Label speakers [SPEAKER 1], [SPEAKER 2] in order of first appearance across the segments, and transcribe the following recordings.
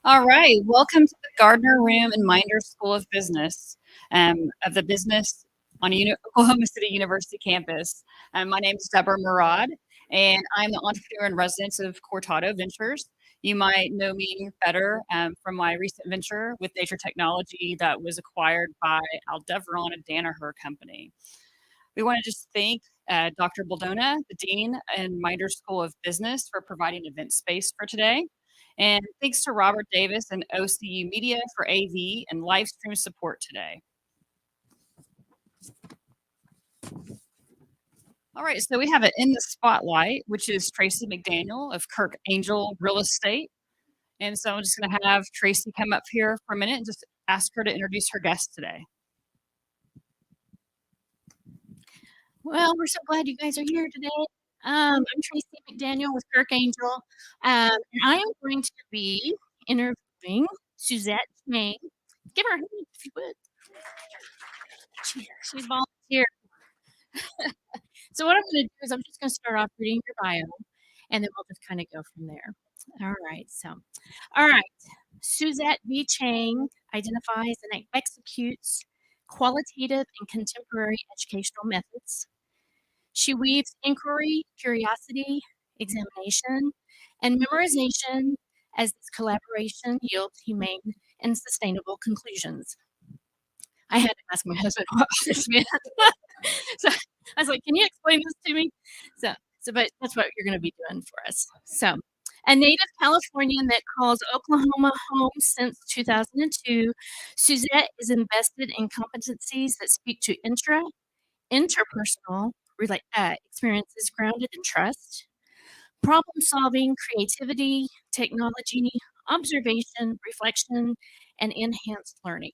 [SPEAKER 1] All right, welcome to the Gardner Room and Minder School of Business of the business on Oklahoma City University campus. My name is Deborah Murad, and I'm the entrepreneur in residence of Cortado Ventures. You might know me better from my recent venture with Nature Technology that was acquired by Aldeveron, a Danaher company. We want to just thank Dr. Baldona, the Dean and Minder School of Business, for providing event space for today. And thanks to Robert Davis and OCU Media for AV and live stream support today. All right, so we have it in the spotlight, which is Tracy McDaniel of Kirk Angel Real Estate. And so I'm just going to have Tracy come up here for a minute and just ask her to introduce her guest today.
[SPEAKER 2] Well, we're so glad you guys are here today. I'm Tracy McDaniel with Kirk Angel, and I am going to be interviewing Suzette Chang. Give her a hand if you would. She's volunteered. So what I'm going to do is I'm just going to start off reading your bio, and then we'll just kind of go from there. All right. Suzette V. Chang identifies and executes qualitative and contemporary educational methods. She weaves inquiry, curiosity, examination, and memorization as this collaboration yields humane and sustainable conclusions. I had to ask my husband what this meant. So I was like, "Can you explain this to me?" But that's what you're going to be doing for us. So, a native Californian that calls Oklahoma home since 2002, Suzette is invested in competencies that speak to interpersonal experiences grounded in trust, problem solving, creativity, technology, observation, reflection, and enhanced learning.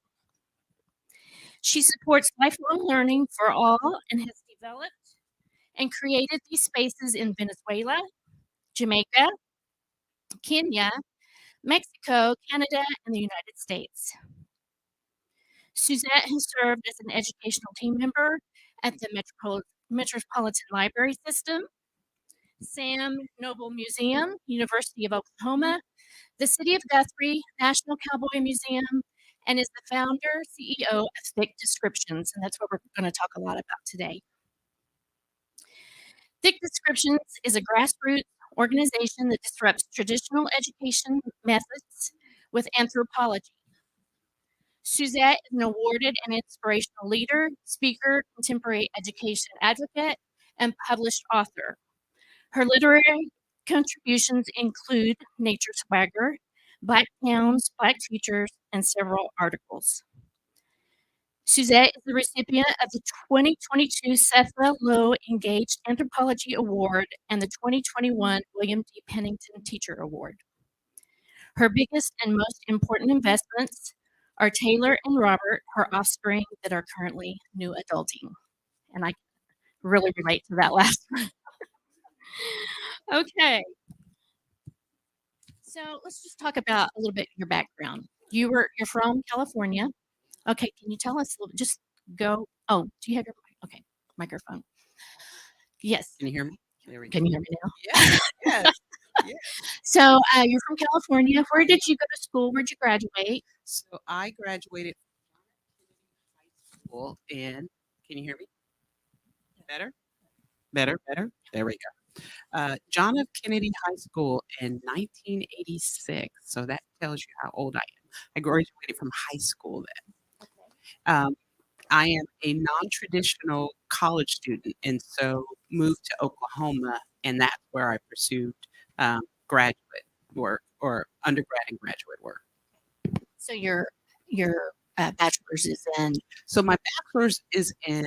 [SPEAKER 2] She supports lifelong learning for all and has developed and created these spaces in Venezuela, Jamaica, Kenya, Mexico, Canada, and the United States. Suzette has served as an educational team member at the Metropolitan Library System, Sam Noble Museum, University of Oklahoma, the City of Guthrie National Cowboy Museum, and is the founder, CEO of Thick Descriptions, and that's what we're going to talk a lot about today. Thick Descriptions is a grassroots organization that disrupts traditional education methods with anthropology. Suzette is an awarded and inspirational leader, speaker, contemporary education advocate, and published author. Her literary contributions include Nature Swagger, Black Towns, Black Futures, and several articles. Suzette is the recipient of the 2022 Setha Low Engaged Anthropology Award and the 2021 William D. Pennington Teacher Award. Her biggest and most important investments are Taylor and Robert, her offspring that are currently new adulting. And I really relate to that last one. Okay. So let's just talk about a little bit your background. You're from California. Okay, can you tell us a little? Just go. Oh, do you have your microphone? Yes.
[SPEAKER 3] Can you hear me? There we go.
[SPEAKER 2] Can you hear me now?
[SPEAKER 3] Yeah. Yes. Yeah.
[SPEAKER 2] So you're from California. Where did you go to school? Where'd you graduate?
[SPEAKER 3] So I graduated from high school in. Can you hear me? Better. There we go. John F. Kennedy High School in 1986. So that tells you how old I am. I graduated from high school then. I am a non-traditional college student, and so moved to Oklahoma, and that's where I pursued graduate work or undergrad and graduate work.
[SPEAKER 2] So your bachelor's is in.
[SPEAKER 3] So my bachelor's is in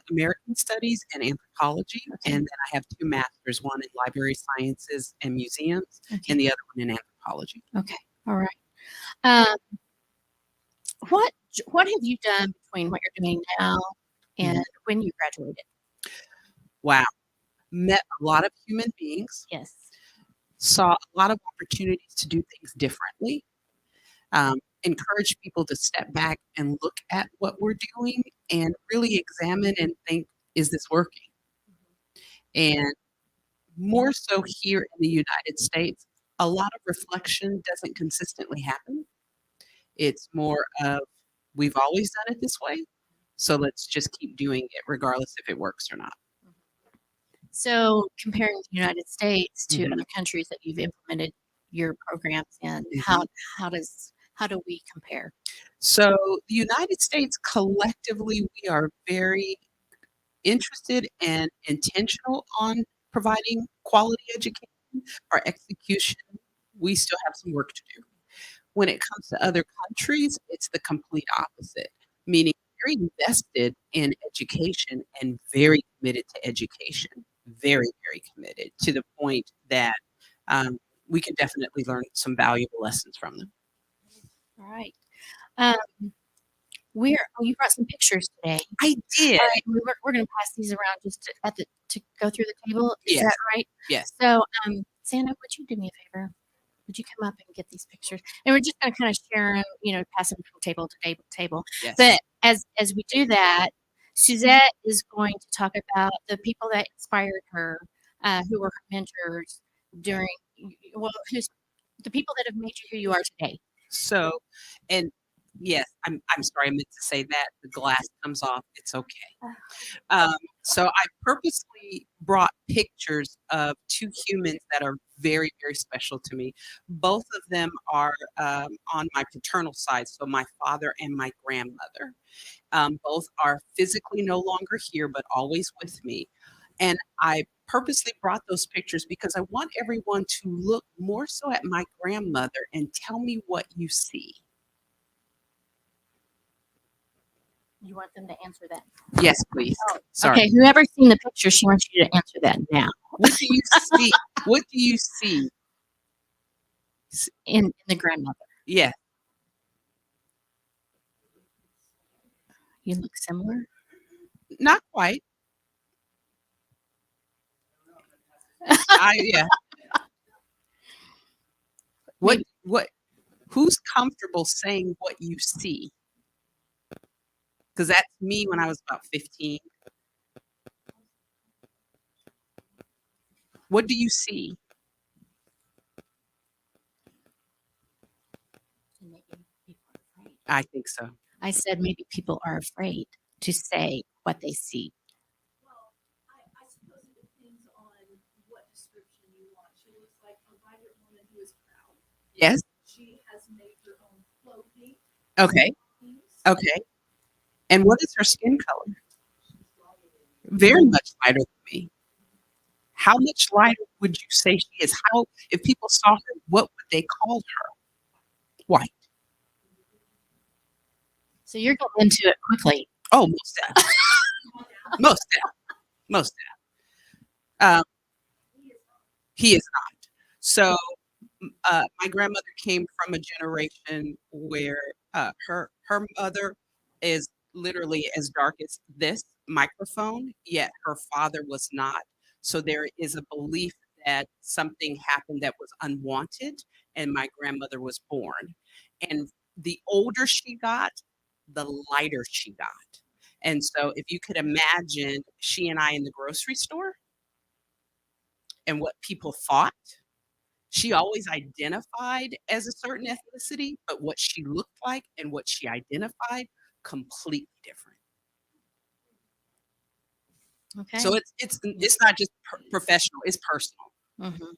[SPEAKER 3] American Studies and Anthropology, and then I have two masters, one in Library Sciences and Museums, and the other one in Anthropology.
[SPEAKER 2] Okay, all right. What have you done between what you're doing now and when you graduated?
[SPEAKER 3] Wow. Met a lot of human beings.
[SPEAKER 2] Yes.
[SPEAKER 3] Saw a lot of opportunities to do things differently. Encourage people to step back and look at what we're doing and really examine and think, is this working? And more so here in the United States, a lot of reflection doesn't consistently happen. It's more of we've always done it this way, so let's just keep doing it regardless if it works or not.
[SPEAKER 2] So comparing the United States to
[SPEAKER 3] Mhm.
[SPEAKER 2] other countries that you've implemented your programs in,
[SPEAKER 3] Mhm.
[SPEAKER 2] how do we compare?
[SPEAKER 3] So the United States collectively, we are very interested and intentional on providing quality education. Our execution, we still have some work to do. When it comes to other countries, it's the complete opposite, meaning very invested in education and very committed to education, very, very committed to the point that um, we can definitely learn some valuable lessons from them.
[SPEAKER 2] All right. You brought some pictures today.
[SPEAKER 3] I did.
[SPEAKER 2] All right, we're going to pass these around just to go through the table. Is
[SPEAKER 3] Yes.
[SPEAKER 2] that right?
[SPEAKER 3] Yes.
[SPEAKER 2] So, Santa, would you do me a favor? Would you come up and get these pictures? And we're just going to kind of share them, pass them from table to table.
[SPEAKER 3] Yes.
[SPEAKER 2] But as we do that, Suzette is going to talk about the people that inspired her, who were her mentors during, who's the people that have made you who you are today.
[SPEAKER 3] So, and yes, I'm sorry, I meant to say that. The glass comes off. It's okay. So I purposely brought pictures of two humans that are very, very special to me. Both of them are on my paternal side, so my father and my grandmother. Both are physically no longer here, but always with me. And I purposely brought those pictures because I want everyone to look more so at my grandmother and tell me what you see.
[SPEAKER 2] You want them to answer that?
[SPEAKER 3] Yes, please.
[SPEAKER 2] Oh,
[SPEAKER 3] Sorry.
[SPEAKER 2] okay. Whoever's seen the picture, she wants you to answer that now.
[SPEAKER 3] What do you see? What do you see?
[SPEAKER 2] In the grandmother,
[SPEAKER 3] Yeah.
[SPEAKER 2] you look similar.
[SPEAKER 3] Not quite. Yeah. What who's comfortable saying what you see? Because that's me when I was about 15. What do you see? I think so.
[SPEAKER 2] I said maybe people are afraid to say what they see.
[SPEAKER 4] Well, I suppose it depends on what description you want. She looks like a vibrant woman who is proud.
[SPEAKER 3] Yes.
[SPEAKER 4] She has made her own clothing.
[SPEAKER 3] Okay.
[SPEAKER 4] Things.
[SPEAKER 3] Okay. And what is her skin color?
[SPEAKER 4] She's lighter than
[SPEAKER 3] Very much lighter than me. How much lighter would you say she is? How, if people saw her, what would they call her? White.
[SPEAKER 2] So you're getting into it quickly.
[SPEAKER 3] Oh, most definitely. Most definitely. Most definitely. He is not. So my grandmother came from a generation where her mother is literally as dark as this microphone, yet her father was not. So there is a belief that something happened that was unwanted, and my grandmother was born. And the older she got, the lighter she got. And so if you could imagine she and I in the grocery store and what people thought, she always identified as a certain ethnicity, but what she looked like and what she identified, completely different.
[SPEAKER 2] Okay.
[SPEAKER 3] So it's not just professional, it's personal.
[SPEAKER 2] Mm-hmm.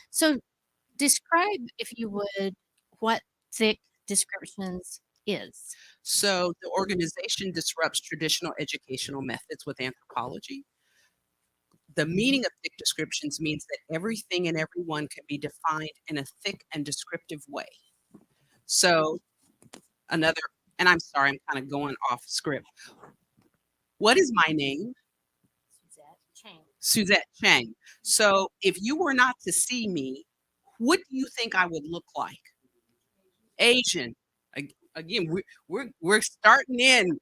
[SPEAKER 2] So describe, if you would, what thick descriptions is.
[SPEAKER 3] So the organization disrupts traditional educational methods with anthropology. The meaning of thick descriptions means that everything and everyone can be defined in a thick and descriptive way. So another, and I'm sorry, I'm kind of going off script. What is my name? Suzette Chang. So if you were not to see me, what do you think I would look like? Asian. Again, we're starting in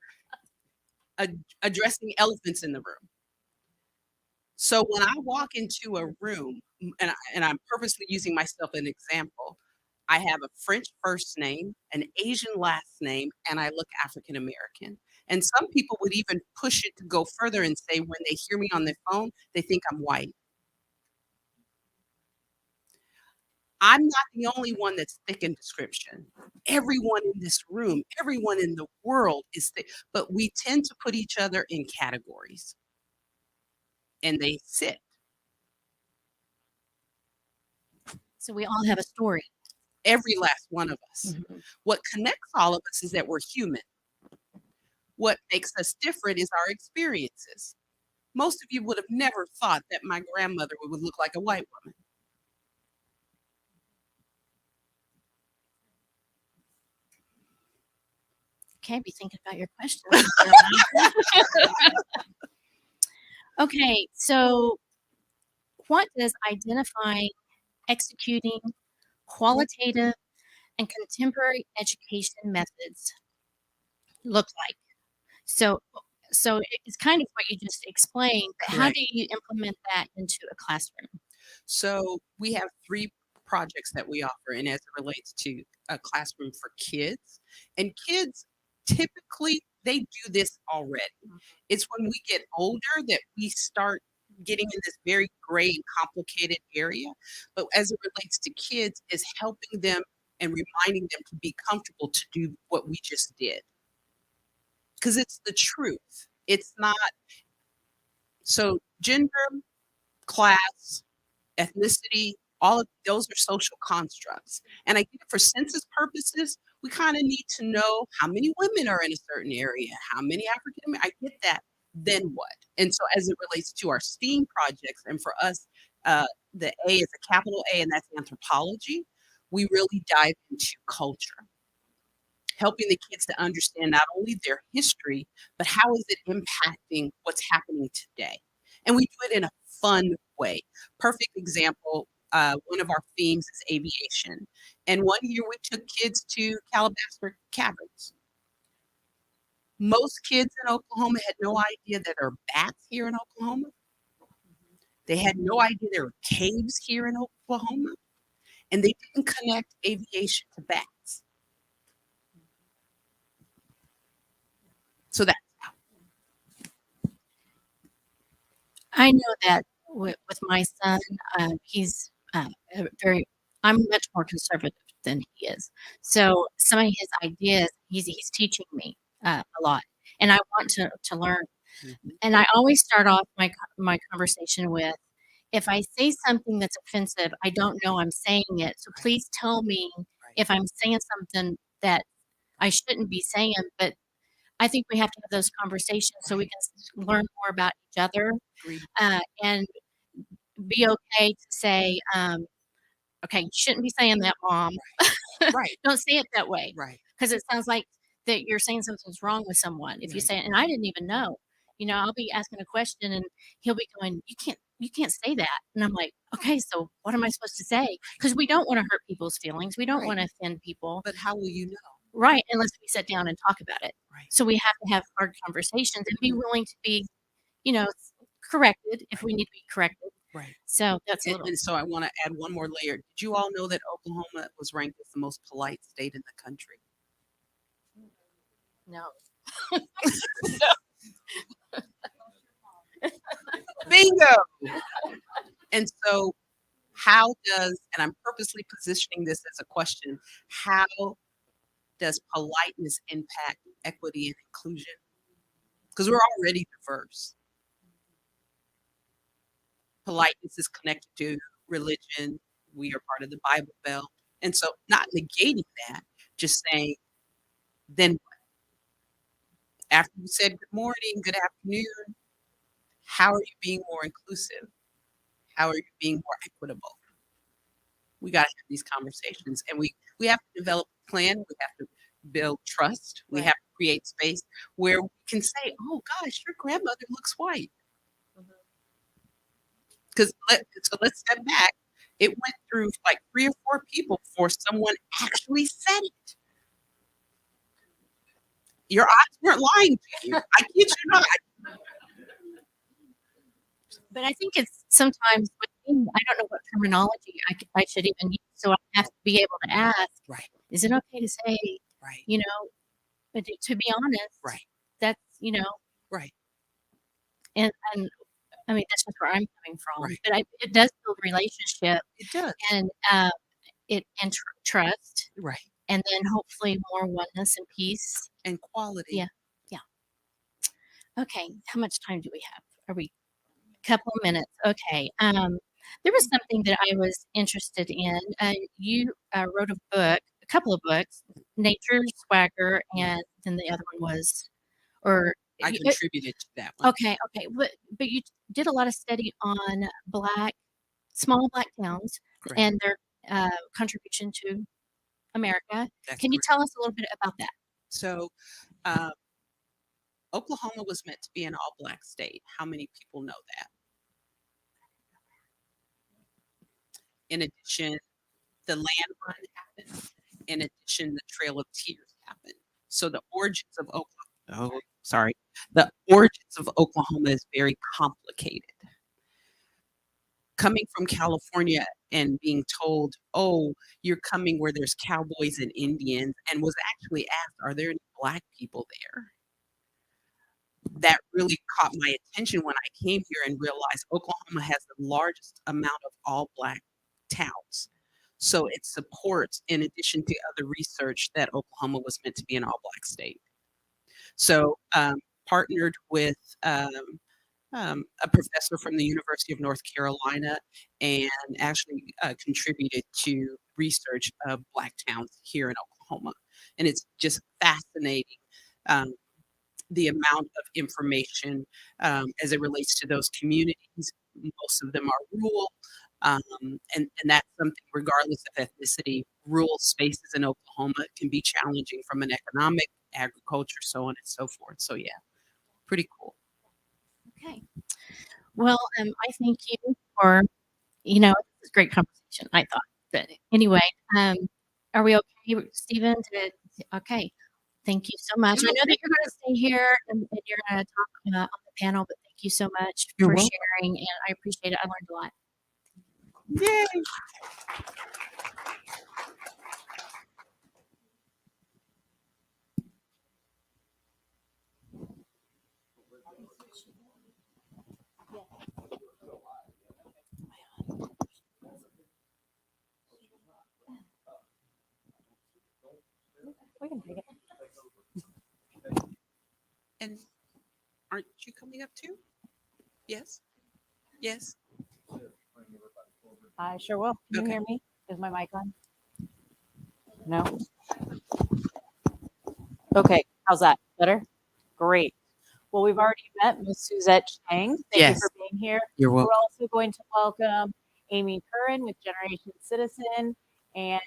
[SPEAKER 3] addressing elephants in the room. So when I walk into a room, and I'm purposely using myself as an example, I have a French first name, an Asian last name, and I look African American. And some people would even push it to go further and say when they hear me on the phone, they think I'm white. I'm not the only one that's thick in description. Everyone in this room, everyone in the world is thick, but we tend to put each other in categories and they sit.
[SPEAKER 2] So we all have a story.
[SPEAKER 3] Every last one of us.
[SPEAKER 2] Mhm.
[SPEAKER 3] What connects all of us is that we're human. What makes us different is our experiences. Most of you would have never thought that my grandmother would look like a white woman.
[SPEAKER 2] Okay, be thinking about your questions. Okay, so what does identifying, executing qualitative and contemporary education methods look like? So it's kind of what you just explained, but how
[SPEAKER 3] Correct.
[SPEAKER 2] do you implement that into a classroom?
[SPEAKER 3] So we have 3 projects that we offer, and as it relates to a classroom for kids, and kids typically they do this already. It's when we get older that we start getting in this very gray and complicated area. But as it relates to kids, is helping them and reminding them to be comfortable to do what we just did. Because it's the truth. It's not so gender, class, ethnicity, all of those are social constructs. And I think for census purposes, we kind of need to know how many women are in a certain area, how many African American. I get that. Then what? And so as it relates to our STEAM projects, and for us, the A is a capital A, and that's anthropology. We really dive into culture, helping the kids to understand not only their history, but how is it impacting what's happening today. And we do it in a fun way. Perfect example, one of our themes is aviation. And one year we took kids to Calabaster Caverns. Most kids in Oklahoma had no idea that there are bats here in Oklahoma. They had no idea there were caves here in Oklahoma. And they didn't connect aviation to bats. So that's
[SPEAKER 2] I know that with my son, he's very. I'm much more conservative than he is. So some of his ideas, he's teaching me a lot, and I want to learn.
[SPEAKER 3] Mhm.
[SPEAKER 2] And I always start off my conversation with, if I say something that's offensive, I don't know I'm saying it. So please tell me if I'm saying something that I shouldn't be saying. But I think we have to have those conversations so we can learn more about each other,
[SPEAKER 3] Agreed.
[SPEAKER 2] and be okay to say, okay, you shouldn't be saying that, mom.
[SPEAKER 3] Right,
[SPEAKER 2] Don't say it that way,
[SPEAKER 3] right,
[SPEAKER 2] because it sounds like that you're saying something's wrong with someone. If you
[SPEAKER 3] right.
[SPEAKER 2] say it, and I didn't even know, I'll be asking a question and he'll be going, you can't say that. And I'm like, okay, so what am I supposed to say? Because we don't want to hurt people's feelings. We don't
[SPEAKER 3] Right.
[SPEAKER 2] want to offend people.
[SPEAKER 3] But how will you know?
[SPEAKER 2] Right. Unless we sit down and talk about it.
[SPEAKER 3] Right.
[SPEAKER 2] So we have to have hard conversations and be willing to be, you know, corrected if we need to be corrected.
[SPEAKER 3] Right.
[SPEAKER 2] So that's a
[SPEAKER 3] And,
[SPEAKER 2] little.
[SPEAKER 3] and so I want to add one more layer. Did you all know that Oklahoma was ranked as the most polite state in the country?
[SPEAKER 2] No.
[SPEAKER 3] Bingo! And so how does, and I'm purposely positioning this as a question, how does politeness impact equity and inclusion? Because we're already diverse. Politeness is connected to religion. We are part of the Bible Belt. And so not negating that, just saying, then what? After you said good morning, good afternoon, how are you being more inclusive? How are you being more equitable? We got to have these conversations, and we have to develop a plan. We have to build trust. We
[SPEAKER 2] Right.
[SPEAKER 3] have to create space where we can say, "Oh gosh, your grandmother looks white." Because so let's step back. It went through like 3 or 4 people before someone actually said it. Your eyes weren't lying to you. I kid you not.
[SPEAKER 2] But I think it's sometimes with me, I don't know what terminology I should even use. So I have to be able to ask,
[SPEAKER 3] Right,
[SPEAKER 2] is it okay to say,
[SPEAKER 3] right,
[SPEAKER 2] but to be honest,
[SPEAKER 3] right,
[SPEAKER 2] that's,
[SPEAKER 3] right,
[SPEAKER 2] and I mean, that's just where I'm coming from.
[SPEAKER 3] right.
[SPEAKER 2] But it does build relationship.
[SPEAKER 3] It does.
[SPEAKER 2] And and trust,
[SPEAKER 3] Right.
[SPEAKER 2] and then hopefully more oneness and peace.
[SPEAKER 3] And quality.
[SPEAKER 2] Yeah. Yeah. Okay. How much time do we have? Are we couple of minutes? Okay. There was something that I was interested in. You wrote a couple of books, Nature, Swagger, and then the other one was, or
[SPEAKER 3] I contributed to that one.
[SPEAKER 2] okay, okay. But you did a lot of study on small black towns
[SPEAKER 3] Correct.
[SPEAKER 2] and their contribution to America.
[SPEAKER 3] That's
[SPEAKER 2] Can you
[SPEAKER 3] correct.
[SPEAKER 2] tell us a little bit about that?
[SPEAKER 3] So, Oklahoma was meant to be an all black state. How many people know that? In addition, the land run happened. In addition, the Trail of Tears happened. So the origins of the origins of Oklahoma is very complicated. Coming from California and being told, "Oh, you're coming where there's cowboys and Indians," and was actually asked, "Are there any black people there?" That really caught my attention when I came here and realized Oklahoma has the largest amount of all black towns. So it supports, in addition to other research, that Oklahoma was meant to be an all black state. So partnered with a professor from the University of North Carolina and actually contributed to research of black towns here in Oklahoma. And it's just fascinating. The amount of information as it relates to those communities. Most of them are rural, and that's something, regardless of ethnicity, rural spaces in Oklahoma can be challenging from an economic, agriculture, so on and so forth. So yeah, pretty cool.
[SPEAKER 2] Okay. Well, I thank you for, this is a great conversation, I thought. But anyway, are we okay, Stephen? Okay. Thank you so much. I know that you're going to stay here and you're going to talk on the panel, but thank you so much
[SPEAKER 3] You're
[SPEAKER 2] for
[SPEAKER 3] welcome.
[SPEAKER 2] sharing, and I appreciate it. I learned a lot.
[SPEAKER 3] Yay!
[SPEAKER 2] We can take it.
[SPEAKER 3] And aren't you coming up too? Yes? Yes?
[SPEAKER 5] I sure will. Can you
[SPEAKER 3] Okay.
[SPEAKER 5] hear me? Is my mic on? No? Okay, how's that? Better? Great. Well, we've already met Ms. Suzette Chang. Thank you
[SPEAKER 3] Yes.
[SPEAKER 5] for being here.
[SPEAKER 3] You're
[SPEAKER 5] We're
[SPEAKER 3] welcome.
[SPEAKER 5] also going to welcome Amy Curran with Generation Citizen and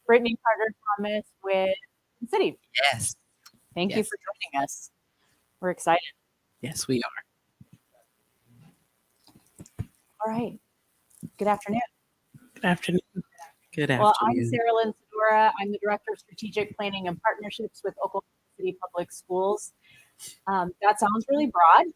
[SPEAKER 5] Brittany Carter Thomas with City.
[SPEAKER 3] Yes.
[SPEAKER 5] Thank you
[SPEAKER 3] Yes.
[SPEAKER 5] for joining us. We're excited.
[SPEAKER 3] Yes, we are.
[SPEAKER 5] All right. Good afternoon.
[SPEAKER 3] Good afternoon. Good
[SPEAKER 5] Well, I'm
[SPEAKER 3] afternoon.
[SPEAKER 5] Sarah Lynn Sedora. I'm the Director of Strategic Planning and Partnerships with Oklahoma City Public Schools. That sounds really broad,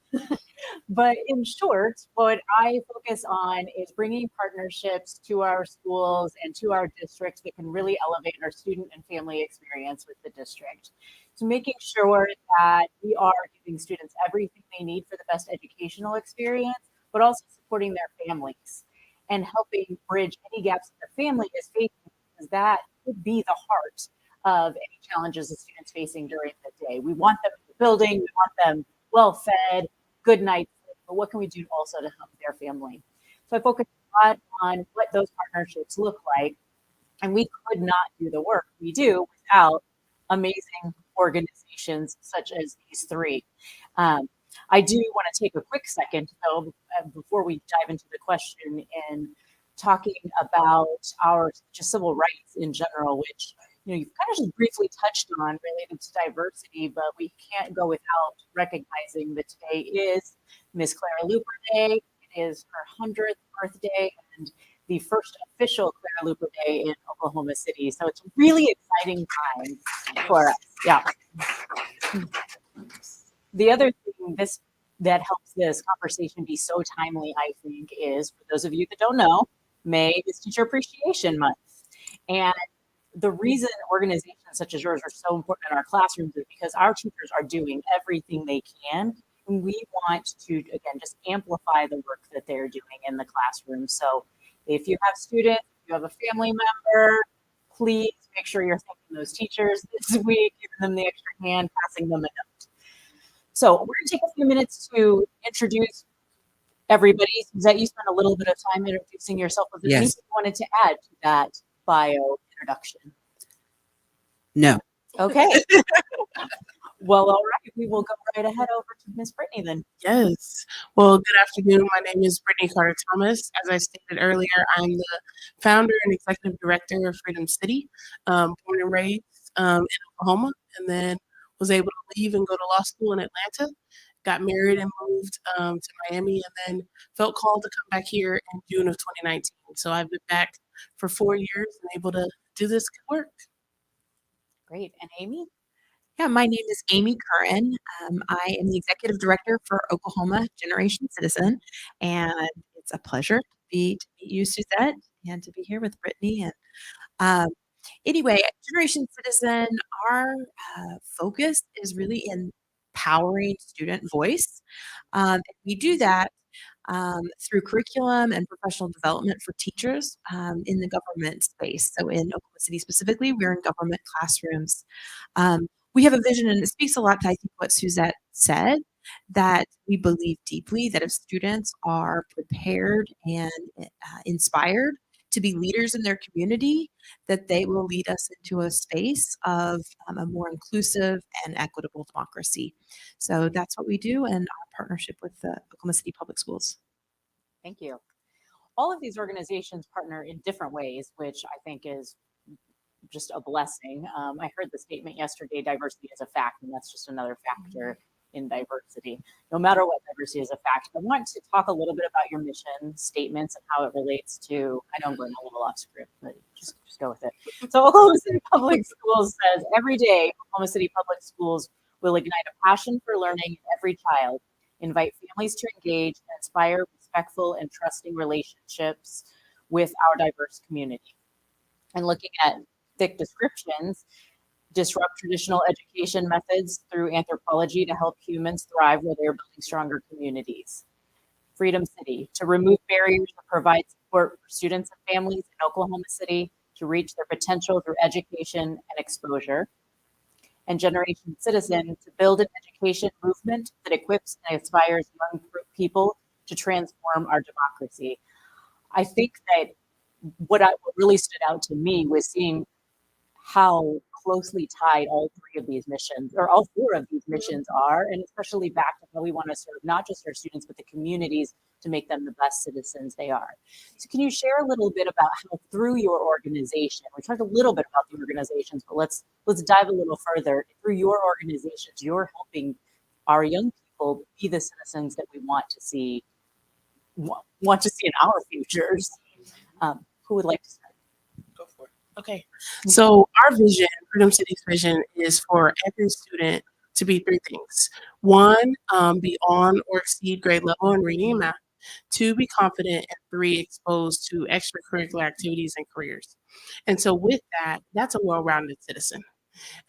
[SPEAKER 5] but in short, what I focus on is bringing partnerships to our schools and to our districts that can really elevate our student and family experience with the district. So making sure that we are giving students everything they need for the best educational experience, but also supporting their families and helping bridge any gaps that the family is facing, because that could be the heart of any challenges the students facing during the day. We want them in the building, we want them well fed, good night's sleep, but what can we do also to help their family? So I focus a lot on what those partnerships look like, and we could not do the work we do without amazing organizations such as these three. I do want to take a quick second, though, before we dive into the question and talking about our just civil rights in general, which you've kind of just briefly touched on related to diversity, but we can't go without recognizing that today is Miss Clara Luper Day. It is her 100th birthday and the first official Clara Luper Day in Oklahoma City. So it's a really exciting time for us. Yeah. The other thing that helps this conversation be so timely, I think, is, for those of you that don't know, May is Teacher Appreciation Month. And the reason organizations such as yours are so important in our classrooms is because our teachers are doing everything they can we want to, again, just amplify the work that they're doing in the classroom. So if you have students, if you have a family member, please make sure you're thanking those teachers this week, giving them the extra hand, passing them a note. So we're going to take a few minutes to introduce everybody. Suzette, you spent a little bit of time introducing yourself. Was there
[SPEAKER 3] Yes.
[SPEAKER 5] anything you wanted to add to that bio introduction?
[SPEAKER 3] No.
[SPEAKER 5] Okay. Well, all right. We will go right ahead over to Miss Brittany then.
[SPEAKER 6] Yes. Well, good afternoon. My name is Brittany Carter Thomas. As I stated earlier, I'm the founder and executive director of Freedom City, born and raised in Oklahoma, and then was able to leave and go to law school in Atlanta. Got married and moved to Miami, and then felt called to come back here in June of 2019. So I've been back for 4 years and able to do this good work.
[SPEAKER 5] Great. And Amy?
[SPEAKER 7] Yeah, my name is Amy Curran. I am the executive director for Oklahoma Generation Citizen, and it's a pleasure to meet you, Suzette, and to be here with Brittany. And anyway, Generation Citizen, our focus is really empowering student voice. We do that through curriculum and professional development for teachers in the government space. So in Oklahoma City specifically, we're in government classrooms. We have a vision, and it speaks a lot to, I think, what Suzette said, that we believe deeply that if students are prepared and inspired to be leaders in their community, that they will lead us into a space of a more inclusive and equitable democracy. So that's what we do in our partnership with the Oklahoma City Public Schools.
[SPEAKER 5] Thank you. All of these organizations partner in different ways, which I think is just a blessing. I heard the statement yesterday, diversity is a fact, and that's just another factor in diversity. No matter what, diversity is a fact. I want to talk a little bit about your mission statements and how it relates to, I know I'm going a little off script, but just go with it. So Oklahoma City Public Schools says, every day, Oklahoma City Public Schools will ignite a passion for learning in every child, invite families to engage, and inspire respectful and trusting relationships with our diverse community. And looking at thick descriptions, disrupt traditional education methods through anthropology to help humans thrive where they're building stronger communities. Freedom City, to remove barriers and provide support for students and families in Oklahoma City to reach their potential through education and exposure. And Generation Citizen, to build an education movement that equips and inspires young people to transform our democracy. I think that what really stood out to me was seeing how closely tied all three of these missions, or all four of these missions are, and especially back to how we want to serve not just our students, but the communities to make them the best citizens they are. So can you share a little bit about how through your organization, we talked a little bit about the organizations, but let's dive a little further. Through your organizations, you're helping our young people be the citizens that we want to see in our futures. Who would like to start?
[SPEAKER 6] Go for it. Okay. So our vision, Freedom City's vision, is for every student to be three things. One, be on or exceed grade level in reading and math. Two, be confident. And three, exposed to extracurricular activities and careers. And so with that, that's a well-rounded citizen.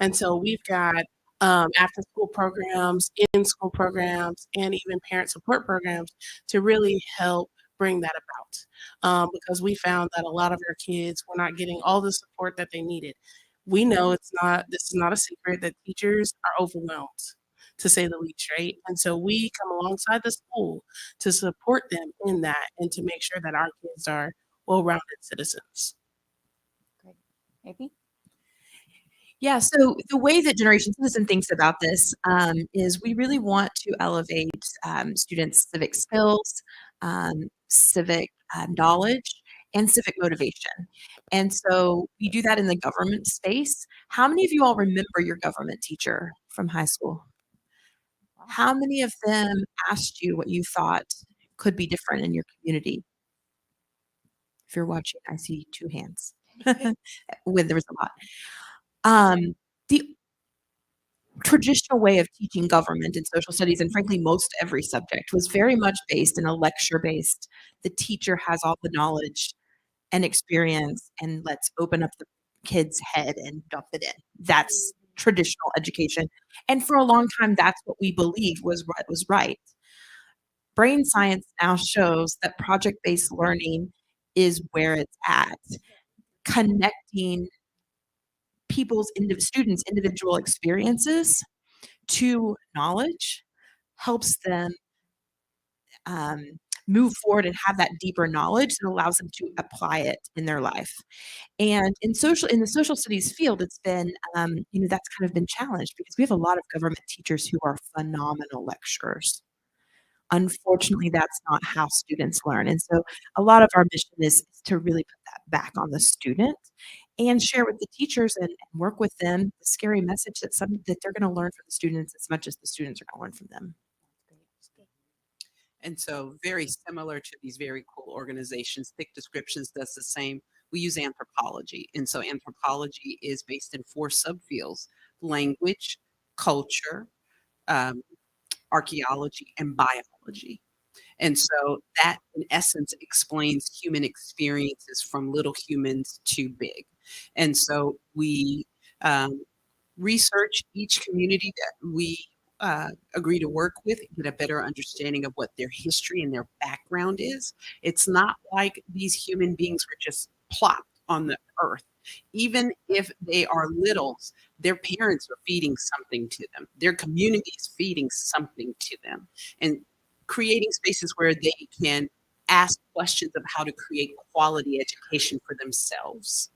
[SPEAKER 6] And so we've got after school programs, in school programs, and even parent support programs to really help bring that about, because we found that a lot of our kids were not getting all the support that they needed. We know this is not a secret that teachers are overwhelmed, to say the least, right? And so we come alongside the school to support them in that and to make sure that our kids are well-rounded citizens.
[SPEAKER 5] Great. Maybe?
[SPEAKER 7] Yeah, so the way that Generation Citizen thinks about this is we really want to elevate students' civic skills, civic knowledge, and civic motivation. And so we do that in the government space. How many of you all remember your government teacher from high school? How many of them asked you what you thought could be different in your community? If you're watching, I see two hands. There was a lot. The traditional way of teaching government and social studies, and frankly, most every subject, was very much based in a lecture-based. The teacher has all the knowledge and experience, and let's open up the kid's head and dump it in. That's traditional education. And for a long time, that's what we believed was what was right. Brain science now shows that project-based learning is where it's at. Connecting students' individual experiences to knowledge helps them um, move forward and have that deeper knowledge that allows them to apply it in their life. And in the social studies field, it's been, that's kind of been challenged because we have a lot of government teachers who are phenomenal lecturers. Unfortunately, that's not how students learn. And so a lot of our mission is to really put that back on the student and share with the teachers and work with them the scary message that they're going to learn from the students as much as the students are going to learn from them.
[SPEAKER 3] And so very similar to these very cool organizations, Thick Descriptions does the same. We use anthropology. And so anthropology is based in 4 subfields: language, culture, um, archaeology, and biology. And so that, in essence, explains human experiences from little humans to big. And so we research each community that we agree to work with, get a better understanding of what their history and their background is. It's not like these human beings were just plopped on the earth. Even if they are littles, their parents are feeding something to them. Their community is feeding something to them. And creating spaces where they can ask questions of how to create quality education for themselves.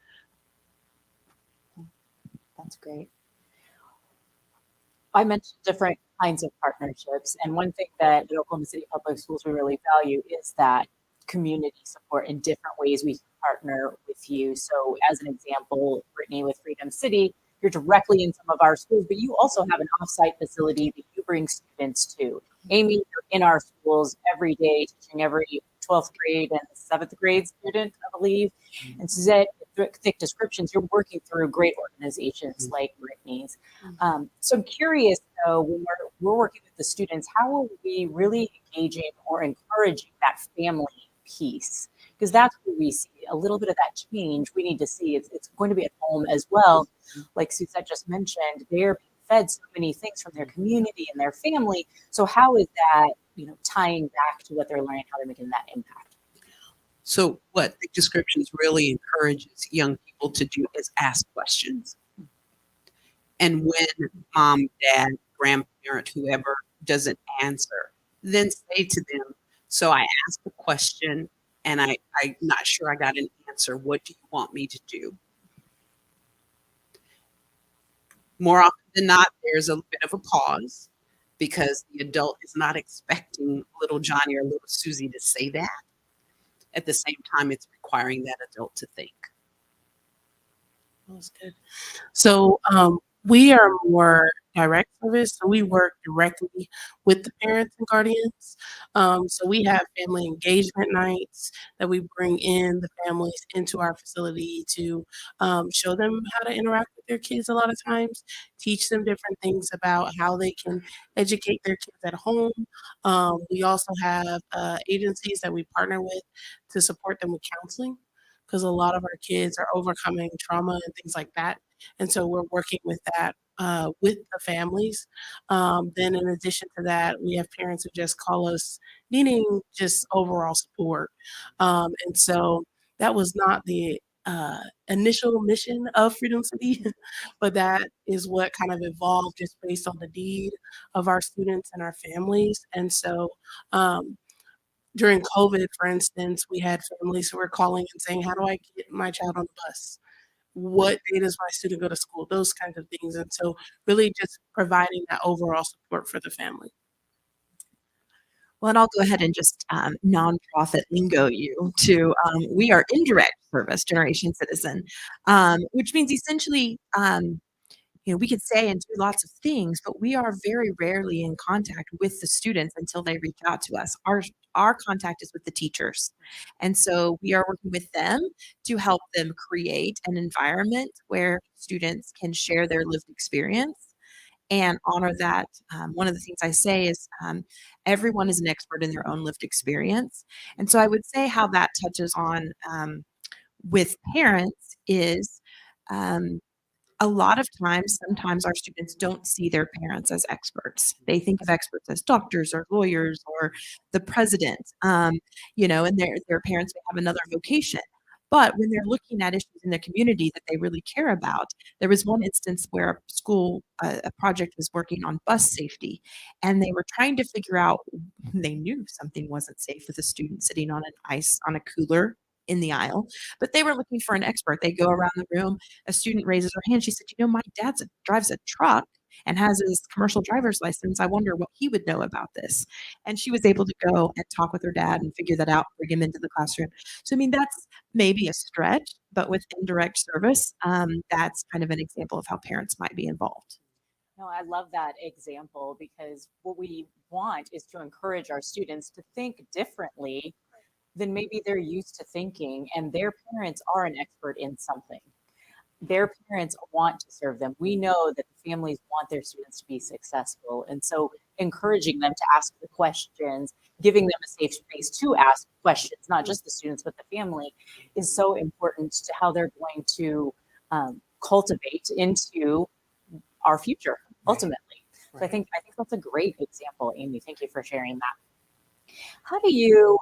[SPEAKER 5] That's great. I mentioned different kinds of partnerships, and one thing that at Oklahoma City Public Schools we really value is that community support in different ways we can partner with you. So as an example, Brittany with Freedom City, you're directly in some of our schools, but you also have an offsite facility that you bring students to. Amy, you're in our schools every day, teaching every 12th grade and 7th grade student, I believe. And Suzette, Thick Descriptions, you're working through great organizations like Brittany's. So I'm curious, though, when we're working with the students, how are we really engaging or encouraging that family piece? Because that's where we see a little bit of that change. We need to see it's going to be at home as well. Like Suzette just mentioned, they're being fed so many things from their community and their family. So how is that, tying back to what they're learning, how they're making that impact?
[SPEAKER 3] So what Thick Descriptions really encourages young people to do is ask questions. And when mom, dad, grandparent, whoever doesn't answer, then say to them, so I asked a question and I'm not sure I got an answer. What do you want me to do? More often than not, there's a bit of a pause because the adult is not expecting little Johnny or little Susie to say that. At the same time, it's requiring that adult to think.
[SPEAKER 6] That was good. So we are more direct service. So we work directly with the parents and guardians. So we have family engagement nights that we bring in the families into our facility to show them how to interact with their kids a lot of times, teach them different things about how they can educate their kids at home. We also have agencies that we partner with to support them with counseling because a lot of our kids are overcoming trauma and things like that. And so we're working with that with the families. Then in addition to that, we have parents who just call us needing just overall support. And so that was not the initial mission of Freedom City, but that is what kind of evolved just based on the need of our students and our families. And so during COVID, for instance, we had families who were calling and saying, how do I get my child on the bus? What day does my student go to school? Those kinds of things. And so really just providing that overall support for the family.
[SPEAKER 7] Well, and I'll go ahead and just nonprofit lingo you to we are indirect service Generation Citizen, which means essentially, we could say and do lots of things, but we are very rarely in contact with the students until they reach out to us. Our contact is with the teachers. And so we are working with them to help them create an environment where students can share their lived experience and honor that. One of the things I say is everyone is an expert in their own lived experience. And so I would say how that touches on with parents is a lot of times, sometimes our students don't see their parents as experts. They think of experts as doctors or lawyers or the president, and their parents may have another vocation. But when they're looking at issues in the community that they really care about, there was one instance where a project was working on bus safety, and they were trying to figure out, they knew something wasn't safe with a student sitting on on a cooler in the aisle, but they were looking for an expert. They go around the room, a student raises her hand. She said, my dad drives a truck and has his commercial driver's license. I wonder what he would know about this. And she was able to go and talk with her dad and figure that out, bring him into the classroom. So, I mean, that's maybe a stretch, but with indirect service, that's kind of an example of how parents might be involved.
[SPEAKER 5] No, I love that example because what we want is to encourage our students to think differently than maybe they're used to thinking, and their parents are an expert in something. Their parents want to serve them. We know that the families want their students to be successful. And so encouraging them to ask the questions, giving them a safe space to ask questions, not just the students, but the family, is so important to how they're going to cultivate into our future, ultimately. So I think that's a great example, Amy. Thank you for sharing that. How do you,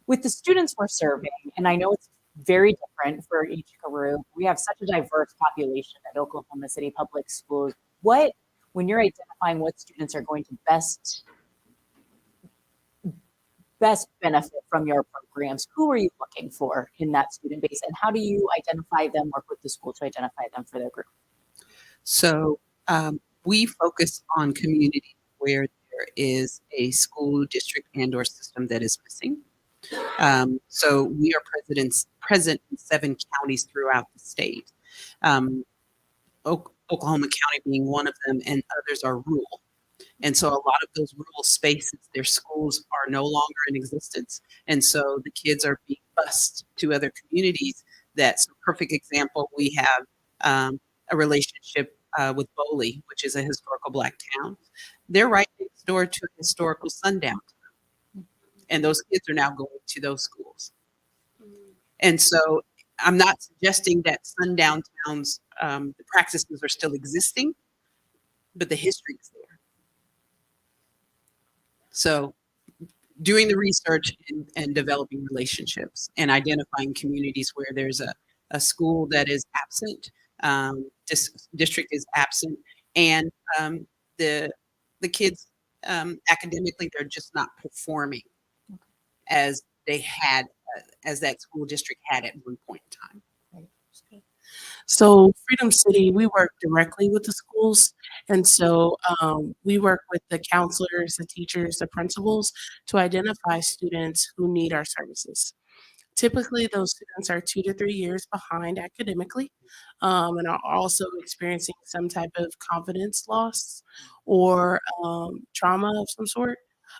[SPEAKER 5] with the students we're serving, and I know it's very different for each group, we have such a diverse population at Oklahoma City Public Schools. When you're identifying what students are going to best benefit from your programs, who are you looking for in that student base, and how do you identify them, work with the school to identify them for their group?
[SPEAKER 3] So we focus on communities where there is a school district and/or system that is missing. So we are present in 7 counties throughout the state. Oklahoma County being one of them, and others are rural. And so a lot of those rural spaces, their schools are no longer in existence. And so the kids are being bused to other communities. That's a perfect example. We have a relationship with Boley, which is a historical Black town. They're right next door to a historical sundown. And those kids are now going to those schools. And so I'm not suggesting that sundown towns, the practices are still existing, but the history is there. So doing the research and developing relationships and identifying communities where there's a school that is absent, district is absent, and the kids academically, they're just not performing as they had, as that school district had at one point in time.
[SPEAKER 6] So Freedom City, we work directly with the schools. And so we work with the counselors, the teachers, the principals to identify students who need our services. Typically, those students are 2 to 3 years behind academically and are also experiencing some type of confidence loss or trauma of some sort.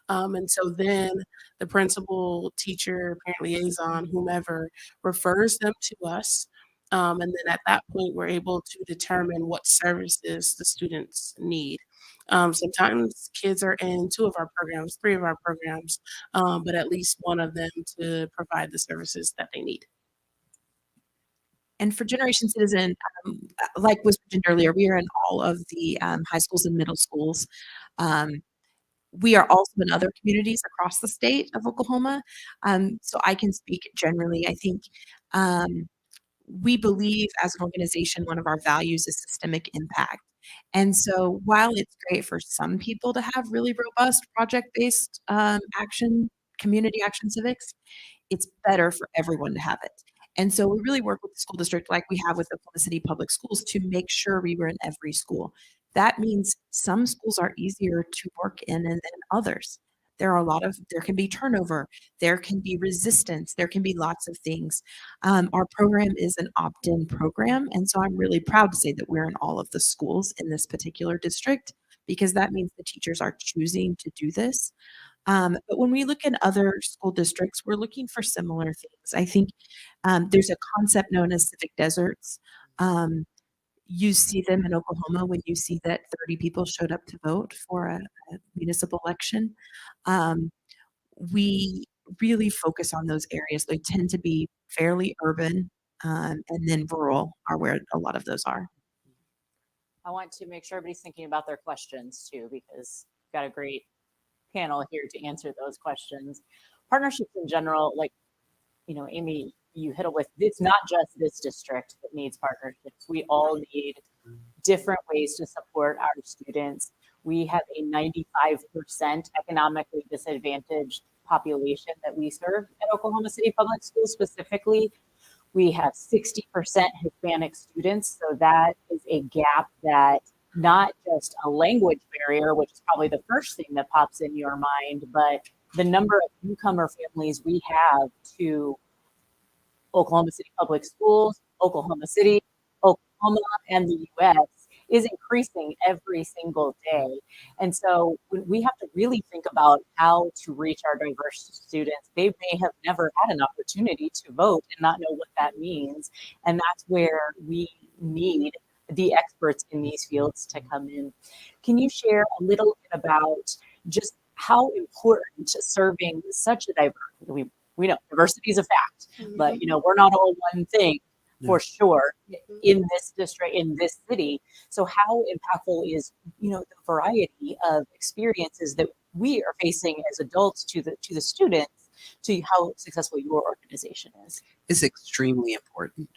[SPEAKER 6] And so then the principal, teacher, parent liaison, whomever refers them to us. And then at that point, we're able to determine what services the students need. Sometimes kids are in 2 of our programs, 3 of our programs, but at least one of them to provide the services that they need.
[SPEAKER 7] And for Generation Citizen, like was mentioned earlier, we are in all of the high schools and middle schools. We are also in other communities across the state of Oklahoma. So I can speak generally. I think we believe as an organization, one of our values is systemic impact. And so while it's great for some people to have really robust project-based community action civics, it's better for everyone to have it. And so we really work with the school district like we have with Oklahoma City Public Schools to make sure we were in every school. That means some schools are easier to work in than others. There can be turnover, there can be resistance, there can be lots of things. Our program is an opt-in program, and so I'm really proud to say that we're in all of the schools in this particular district because that means the teachers are choosing to do this. But when we look at other school districts, we're looking for similar things. I think there's a concept known as civic deserts. You see them in Oklahoma when you see that 30 people showed up to vote for a municipal election. We really focus on those areas. They tend to be fairly urban, and then rural are where a lot of those are.
[SPEAKER 5] I want to make sure everybody's thinking about their questions too, because we've got a great panel here to answer those questions. Partnerships in general, like, Amy, you hit it with, it's not just this district that needs partnerships. We all need different ways to support our students. We have a 95% economically disadvantaged population that we serve at Oklahoma City Public Schools specifically. We have 60% Hispanic students, so that is a gap that not just a language barrier, which is probably the first thing that pops in your mind, but the number of newcomer families we have to Oklahoma City Public Schools, Oklahoma City, Oklahoma, and the US is increasing every single day. And so we have to really think about how to reach our diverse students. They may have never had an opportunity to vote and not know what that means. And that's where we need the experts in these fields to come in. Can you share a little bit about just how important serving such a diverse, we know diversity is a fact, but we're not all one thing for sure in this district, in this city. So how impactful is, the variety of experiences that we are facing as adults to the students, to how successful your organization is?
[SPEAKER 3] Is extremely important.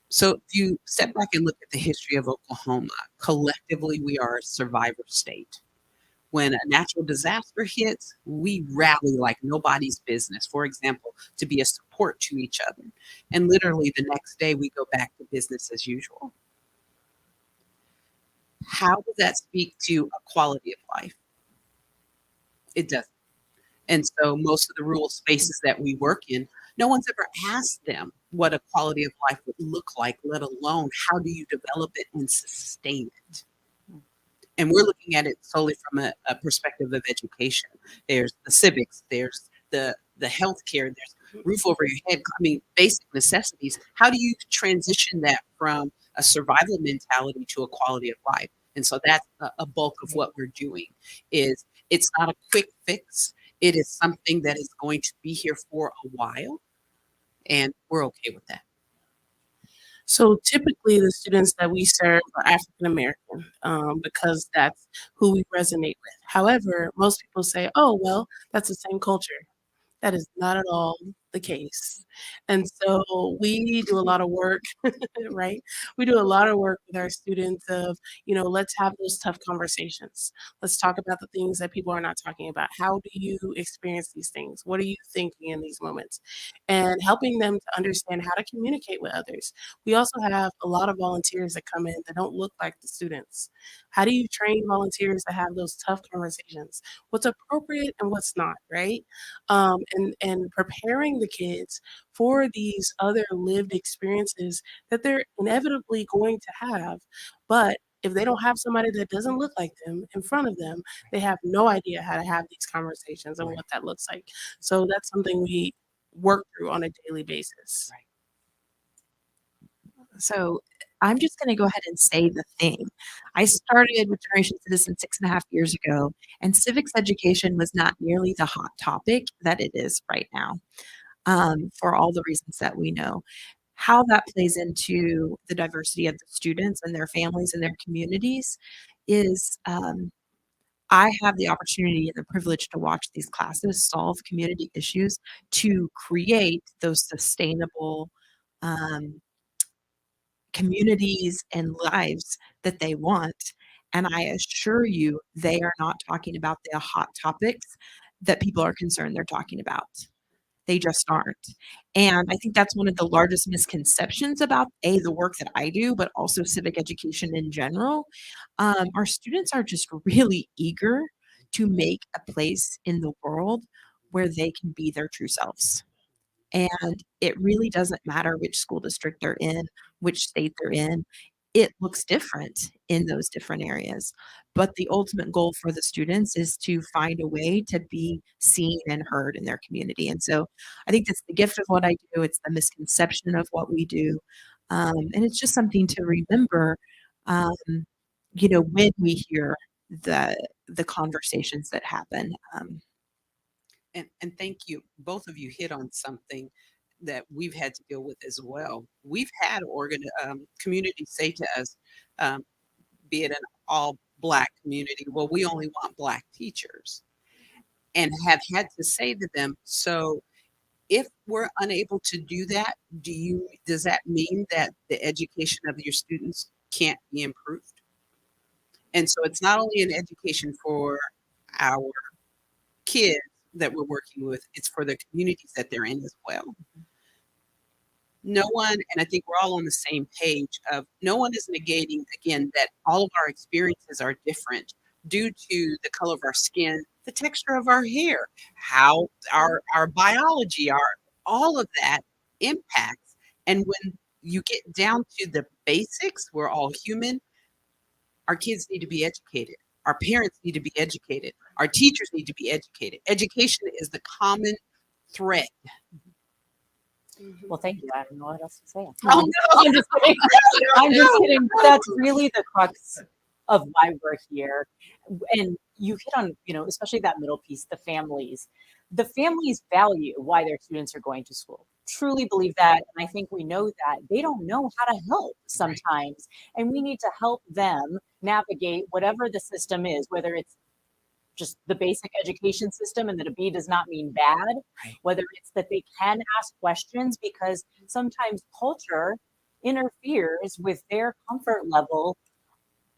[SPEAKER 3] So if you step back and look at the history of Oklahoma, collectively we are a survivor state. When a natural disaster hits, we rally like nobody's business, for example, to be a support to each other. And literally the next day we go back to business as usual. How does that speak to a quality of life? It doesn't. And so most of the rural spaces that we work in, no one's ever asked them what a quality of life would look like, let alone how do you develop it and sustain it. And we're looking at it solely from a perspective of education. There's the civics, there's the healthcare, there's roof over your head. I mean, basic necessities. How do you transition that from a survival mentality to a quality of life? And so that's a bulk of what we're doing. Is it's not a quick fix. It is something that is going to be here for a while, and we're okay with that.
[SPEAKER 6] So typically, the students that we serve are African American because that's who we resonate with. However, most people say, "Oh, well, that's the same culture." That is not at all the case. And so we do a lot of work, right? We do a lot of work with our students of, let's have those tough conversations. Let's talk about the things that people are not talking about. How do you experience these things? What are you thinking in these moments? And helping them to understand how to communicate with others. We also have a lot of volunteers that come in that don't look like the students. How do you train volunteers to have those tough conversations? What's appropriate and what's not, right? And preparing the kids for these other lived experiences that they're inevitably going to have. But if they don't have somebody that doesn't look like them in front of them, they have no idea how to have these conversations and what that looks like. So that's something we work through on a daily basis.
[SPEAKER 7] So I'm just going to go ahead and say the thing. I started with Generation Citizen 6.5 years ago, and civics education was not nearly the hot topic that it is right now, for all the reasons that we know. How that plays into the diversity of the students and their families and their communities is I have the opportunity and the privilege to watch these classes solve community issues to create those sustainable communities and lives that they want. And I assure you, they are not talking about the hot topics that people are concerned they're talking about. They just aren't. And I think that's one of the largest misconceptions about the work that I do, but also civic education in general. Our students are just really eager to make a place in the world where they can be their true selves. And it really doesn't matter which school district they're in, which state they're in. It looks different in those different areas. But the ultimate goal for the students is to find a way to be seen and heard in their community. And so I think that's the gift of what I do. It's the misconception of what we do. And it's just something to remember, um, when we hear the conversations that happen.
[SPEAKER 3] And thank you. Both of you hit on something that we've had to deal with as well. We've had communities say to us, um, be it an all Black community, well, we only want Black teachers, and have had to say to them, so if we're unable to do that, does that mean that the education of your students can't be improved? And so it's not only an education for our kids that we're working with, it's for the communities that they're in as well. No one, and I think we're all on the same page of no one is negating, again, that all of our experiences are different due to the color of our skin, the texture of our hair, how our biology, all of that impacts. And when you get down to the basics, we're all human. Our kids need to be educated. Our parents need to be educated. Our teachers need to be educated. Education is the common thread.
[SPEAKER 5] Well, thank you. I don't know what else to say.
[SPEAKER 3] Oh, no.
[SPEAKER 5] I'm just kidding. I'm just kidding. That's really the crux of why we're here. And you hit on, especially that middle piece, the families. The families value why their students are going to school. Truly believe that. And I think we know that they don't know how to help sometimes. And we need to help them navigate whatever the system is, whether it's just the basic education system and that a B does not mean bad, whether it's that they can ask questions because sometimes culture interferes with their comfort level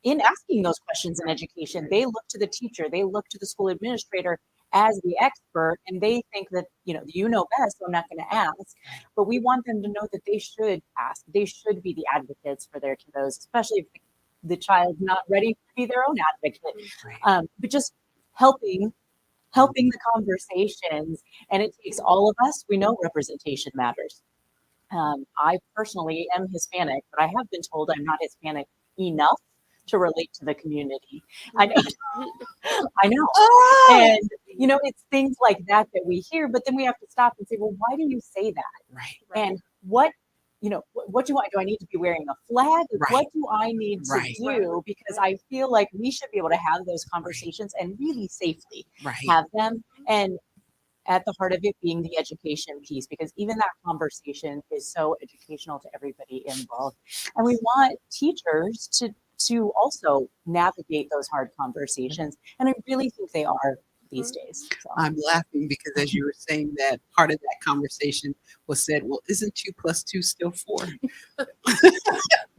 [SPEAKER 5] in asking those questions in education. They look to the teacher, they look to the school administrator as the expert, and they think that, you know best, so I'm not going to ask. But we want them to know that they should ask. They should be the advocates for their kiddos, especially if the child's not ready to be their own advocate. But just helping the conversations, and it takes all of us. We know representation matters. I personally am Hispanic, but I have been told I'm not Hispanic enough to relate to the community. I know. I know. And, it's things like that we hear, but then we have to stop and say, well, why do you say that?
[SPEAKER 3] Right.
[SPEAKER 5] And what do you want? Do I need to be wearing a flag?
[SPEAKER 3] Right.
[SPEAKER 5] What do I need to do? Because I feel like we should be able to have those conversations and really safely have them. And at the heart of it being the education piece, because even that conversation is so educational to everybody involved. And we want teachers to also navigate those hard conversations. And I really think they are these days. So.
[SPEAKER 3] I'm laughing because as you were saying that, part of that conversation was said, well, isn't 2 + 2 still 4?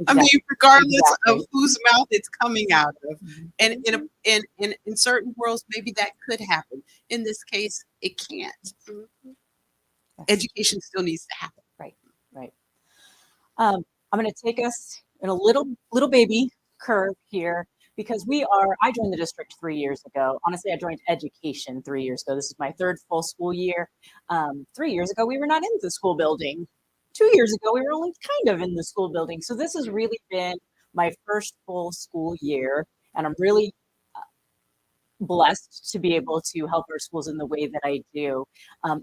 [SPEAKER 3] I mean, regardless of whose mouth it's coming out of. And in certain worlds, maybe that could happen. In this case, it can't. Education still needs to happen.
[SPEAKER 5] Right. I'm going to take us in a little baby curve here, because I joined the district 3 years ago. Honestly, I joined education 3 years ago. This is my third full school year. 3 years ago, we were not in the school building. 2 years ago, we were only kind of in the school building. So this has really been my first full school year, and I'm really blessed to be able to help our schools in the way that I do.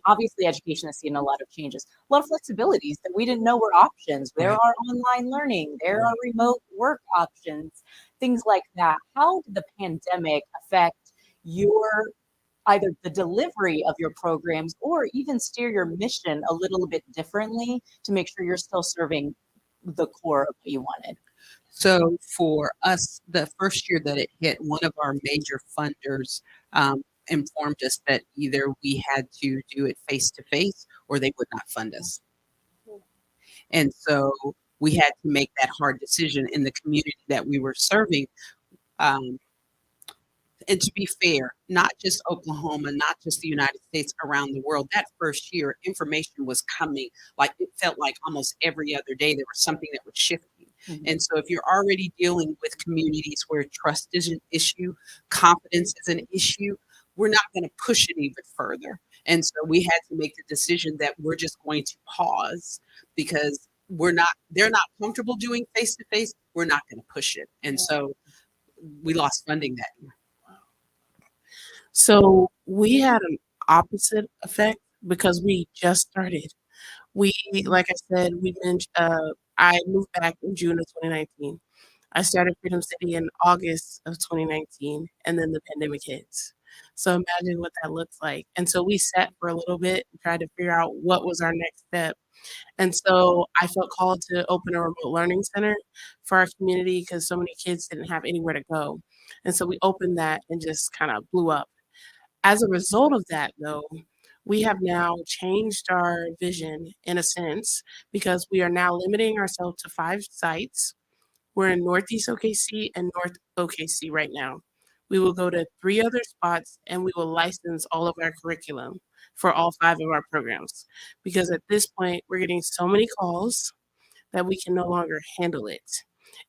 [SPEAKER 5] Obviously, education has seen a lot of changes, a lot of flexibilities that we didn't know were options. There are online learning, there are remote work options, things like that. How did the pandemic affect either the delivery of your programs or even steer your mission a little bit differently to make sure you're still serving the core of what you wanted?
[SPEAKER 3] So for us, the first year that it hit, one of our major funders informed us that either we had to do it face-to-face or they would not fund us. And so we had to make that hard decision in the community that we were serving. And to be fair, not just Oklahoma, not just the United States, around the world, that first year, information was coming. Like, it felt like almost every other day there was something that was shifting. And so if you're already dealing with communities where trust is an issue, confidence is an issue, we're not going to push it even further. And so we had to make the decision that we're just going to pause because they're not comfortable doing face-to-face. We're not going to push it. And so we lost funding that year.
[SPEAKER 6] So we had an opposite effect because we just started. Like I said, I moved back in June of 2019. I started Freedom City in August of 2019, and then the pandemic hits. So imagine what that looks like. And so we sat for a little bit and tried to figure out what was our next step. And so I felt called to open a remote learning center for our community because so many kids didn't have anywhere to go. And so we opened that and just kind of blew up. As a result of that, though, we have now changed our vision in a sense because we are now limiting ourselves to 5 sites. We're in Northeast OKC and North OKC right now. We will go to 3 other spots and we will license all of our curriculum for all 5 of our programs. Because at this point, we're getting so many calls that we can no longer handle it.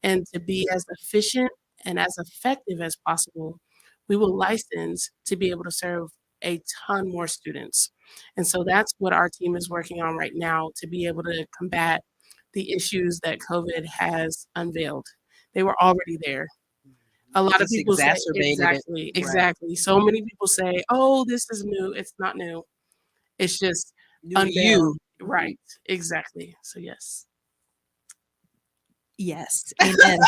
[SPEAKER 6] And to be as efficient and as effective as possible, we will license to be able to serve a ton more students. And so that's what our team is working on right now to be able to combat the issues that COVID has unveiled. They were already there. A lot of
[SPEAKER 3] Just
[SPEAKER 6] people say
[SPEAKER 3] exacerbated it.
[SPEAKER 6] exactly, exactly. So many people say, "Oh, this is new." It's not new. It's just
[SPEAKER 3] New to
[SPEAKER 6] unveiled.
[SPEAKER 3] you.
[SPEAKER 6] Right. Exactly. So yes.
[SPEAKER 7] Yes, amen.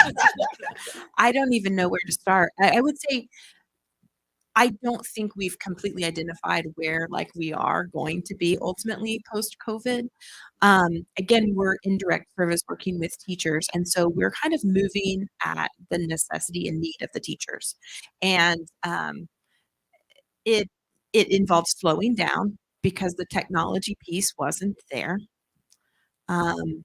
[SPEAKER 7] I don't even know where to start. I would say I don't think we've completely identified where like we are going to be ultimately post COVID. Again, we're in direct service working with teachers, and so we're kind of moving at the necessity and need of the teachers, and it it involves slowing down because the technology piece wasn't there. Um,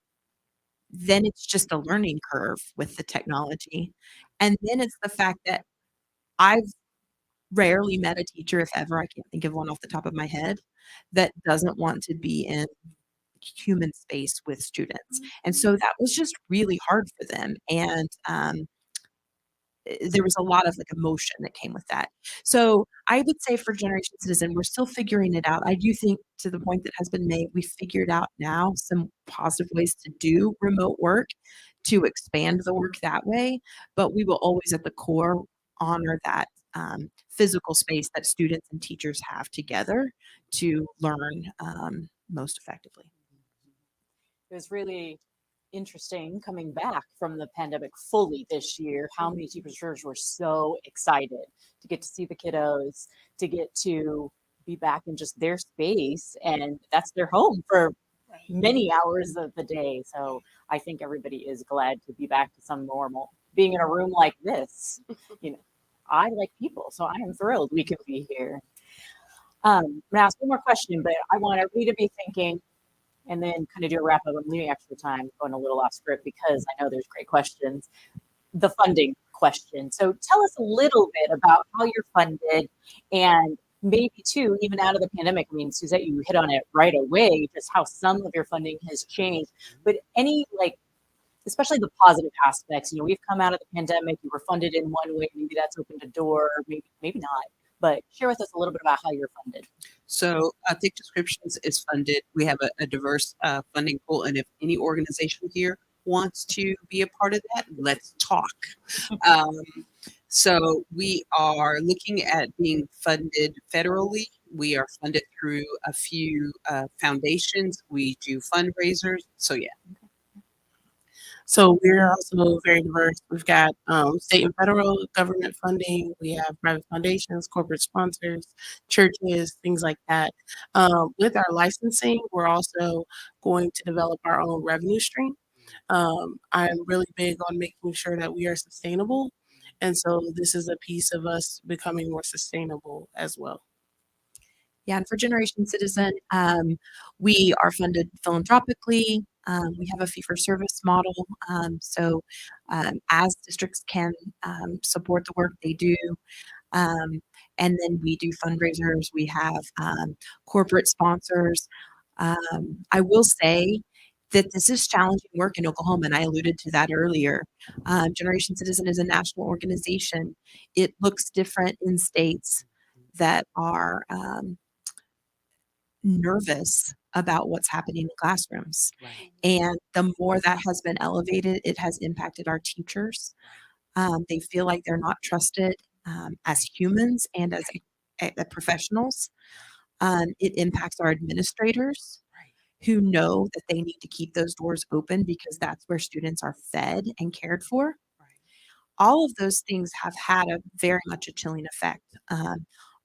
[SPEAKER 7] then it's just a learning curve with the technology, and then it's the fact that I've rarely met a teacher, if ever, I can't think of one off the top of my head, that doesn't want to be in human space with students. And so that was just really hard for them. And there was a lot of like emotion that came with that. So I would say for Generation Citizen, we're still figuring it out. I do think to the point that has been made, we figured out now some positive ways to do remote work to expand the work that way. But we will always at the core honor that physical space that students and teachers have together to learn most effectively.
[SPEAKER 5] It was really interesting coming back from the pandemic fully this year, how many teachers were so excited to get to see the kiddos, to get to be back in just their space, and that's their home for many hours of the day. So I think everybody is glad to be back to some normal. Being in a room like this, you know, I like people, so I am thrilled we can be here. I'm gonna ask one more question, but I want everybody to be thinking and then kind of do a wrap up. I'm leaving extra time, going a little off script because I know there's great questions. The funding question. So tell us a little bit about how you're funded and maybe too, even out of the pandemic. I mean, Suzette, you hit on it right away, just how some of your funding has changed, but any like, especially the positive aspects, you know, we've come out of the pandemic, you were funded in one way, maybe that's opened a door, maybe not, but share with us a little bit about how you're funded.
[SPEAKER 3] So Thick Descriptions is funded. We have a diverse funding pool, and if any organization here wants to be a part of that, let's talk. So we are looking at being funded federally. We are funded through a few foundations. We do fundraisers. So yeah.
[SPEAKER 6] So we're also very diverse. We've got state and federal government funding. We have private foundations, corporate sponsors, churches, things like that. With our licensing, we're also going to develop our own revenue stream. I'm really big on making sure that we are sustainable. And so this is a piece of us becoming more sustainable as well.
[SPEAKER 7] Yeah, and for Generation Citizen, we are funded philanthropically. We have a fee-for-service model. As districts can support the work they do, and then we do fundraisers. We have corporate sponsors. I will say that this is challenging work in Oklahoma, and I alluded to that earlier. Generation Citizen is a national organization. It looks different in states that are nervous about what's happening in classrooms.
[SPEAKER 3] Right.
[SPEAKER 7] And the more that has been elevated, it has impacted our teachers. They feel like they're not trusted as humans and as professionals. It impacts our administrators who know that they need to keep those doors open because that's where students are fed and cared for. All of those things have had a very much a chilling effect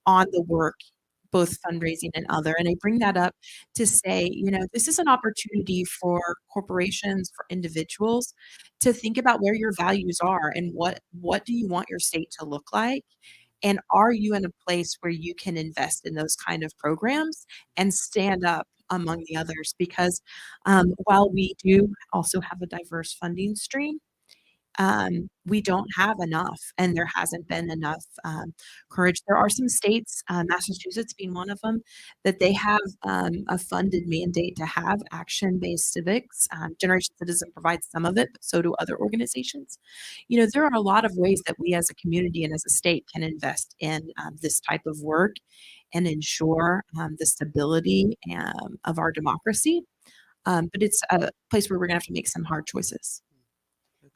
[SPEAKER 7] on the work, both fundraising and other. And I bring that up to say, this is an opportunity for corporations, for individuals to think about where your values are and what do you want your state to look like? And are you in a place where you can invest in those kind of programs and stand up among the others? Because while we do also have a diverse funding stream, we don't have enough, and there hasn't been enough courage. There are some states, Massachusetts being one of them, that they have a funded mandate to have action-based civics. Generation Citizen provides some of it, but so do other organizations. There are a lot of ways that we as a community and as a state can invest in this type of work and ensure the stability of our democracy. But it's a place where we're going to have to make some hard choices.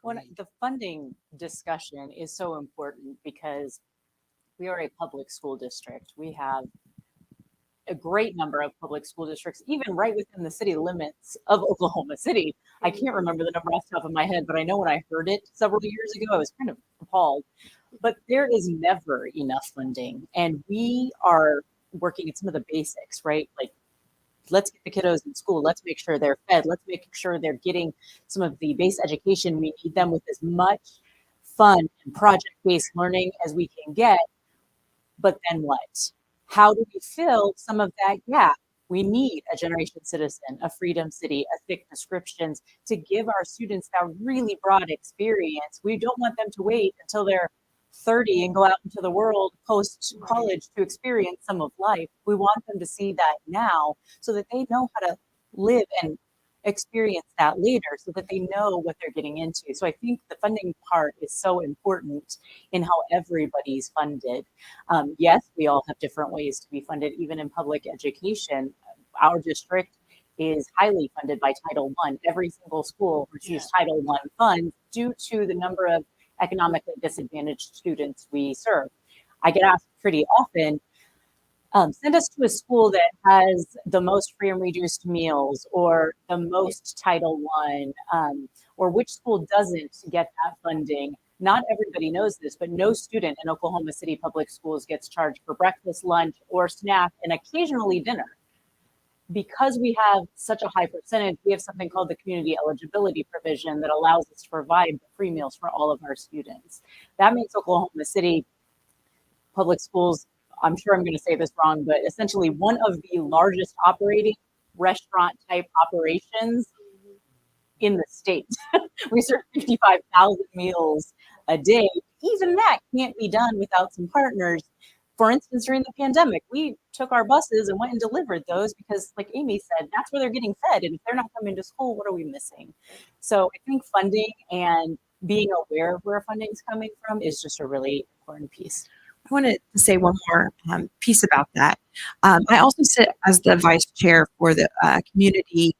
[SPEAKER 5] The funding discussion is so important because we are a public school district. We have a great number of public school districts, even right within the city limits of Oklahoma City. I can't remember the number off the top of my head, but I know when I heard it several years ago, I was kind of appalled. But there is never enough funding. And we are working at some of the basics, right? Like, let's get the kiddos in school. Let's make sure they're fed. Let's make sure they're getting some of the base education we need them with as much fun and project-based learning as we can get. But then what? How do we fill some of that gap? We need a Generation Citizen, a Freedom City, a Thick Descriptions to give our students that really broad experience. We don't want them to wait until they're 30 and go out into the world post college to experience some of life. We want them to see that now so that they know how to live and experience that later, so that they know what they're getting into. So I think the funding part is so important in how everybody's funded. Yes, we all have different ways to be funded, even in public education. Our district is highly funded by Title I. Every single school receives Title I funds due to the number of economically disadvantaged students we serve. I get asked pretty often, send us to a school that has the most free and reduced meals or the most Title I, or which school doesn't get that funding. Not everybody knows this, but no student in Oklahoma City Public Schools gets charged for breakfast, lunch, or snack, and occasionally dinner. Because we have such a high percentage, we have something called the community eligibility provision that allows us to provide free meals for all of our students. That makes Oklahoma City Public Schools, I'm sure I'm going to say this wrong, but essentially one of the largest operating restaurant type operations in the state. We serve 55,000 meals a day. Even that can't be done without some partners. For instance, during the pandemic, we took our buses and went and delivered those because, like Amy said, that's where they're getting fed. And if they're not coming to school, what are we missing? So I think funding and being aware of where funding is coming from is just a really important piece.
[SPEAKER 7] I wanted to say one more piece about that. I also sit as the vice chair for the Community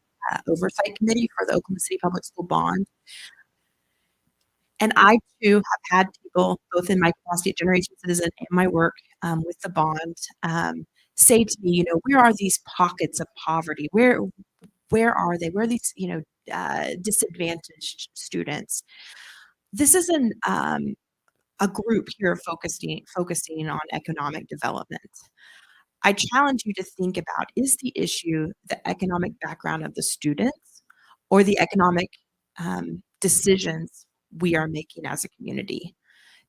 [SPEAKER 7] Oversight Committee for the Oklahoma City Public School Bond. And I too have had people, both in my capacity at Generation Citizen and my work with the bond, say to me, where are these pockets of poverty? Where are they? Where are these, disadvantaged students? This is a group here focusing on economic development. I challenge you to think about, is the issue the economic background of the students or the economic decisions we are making as a community?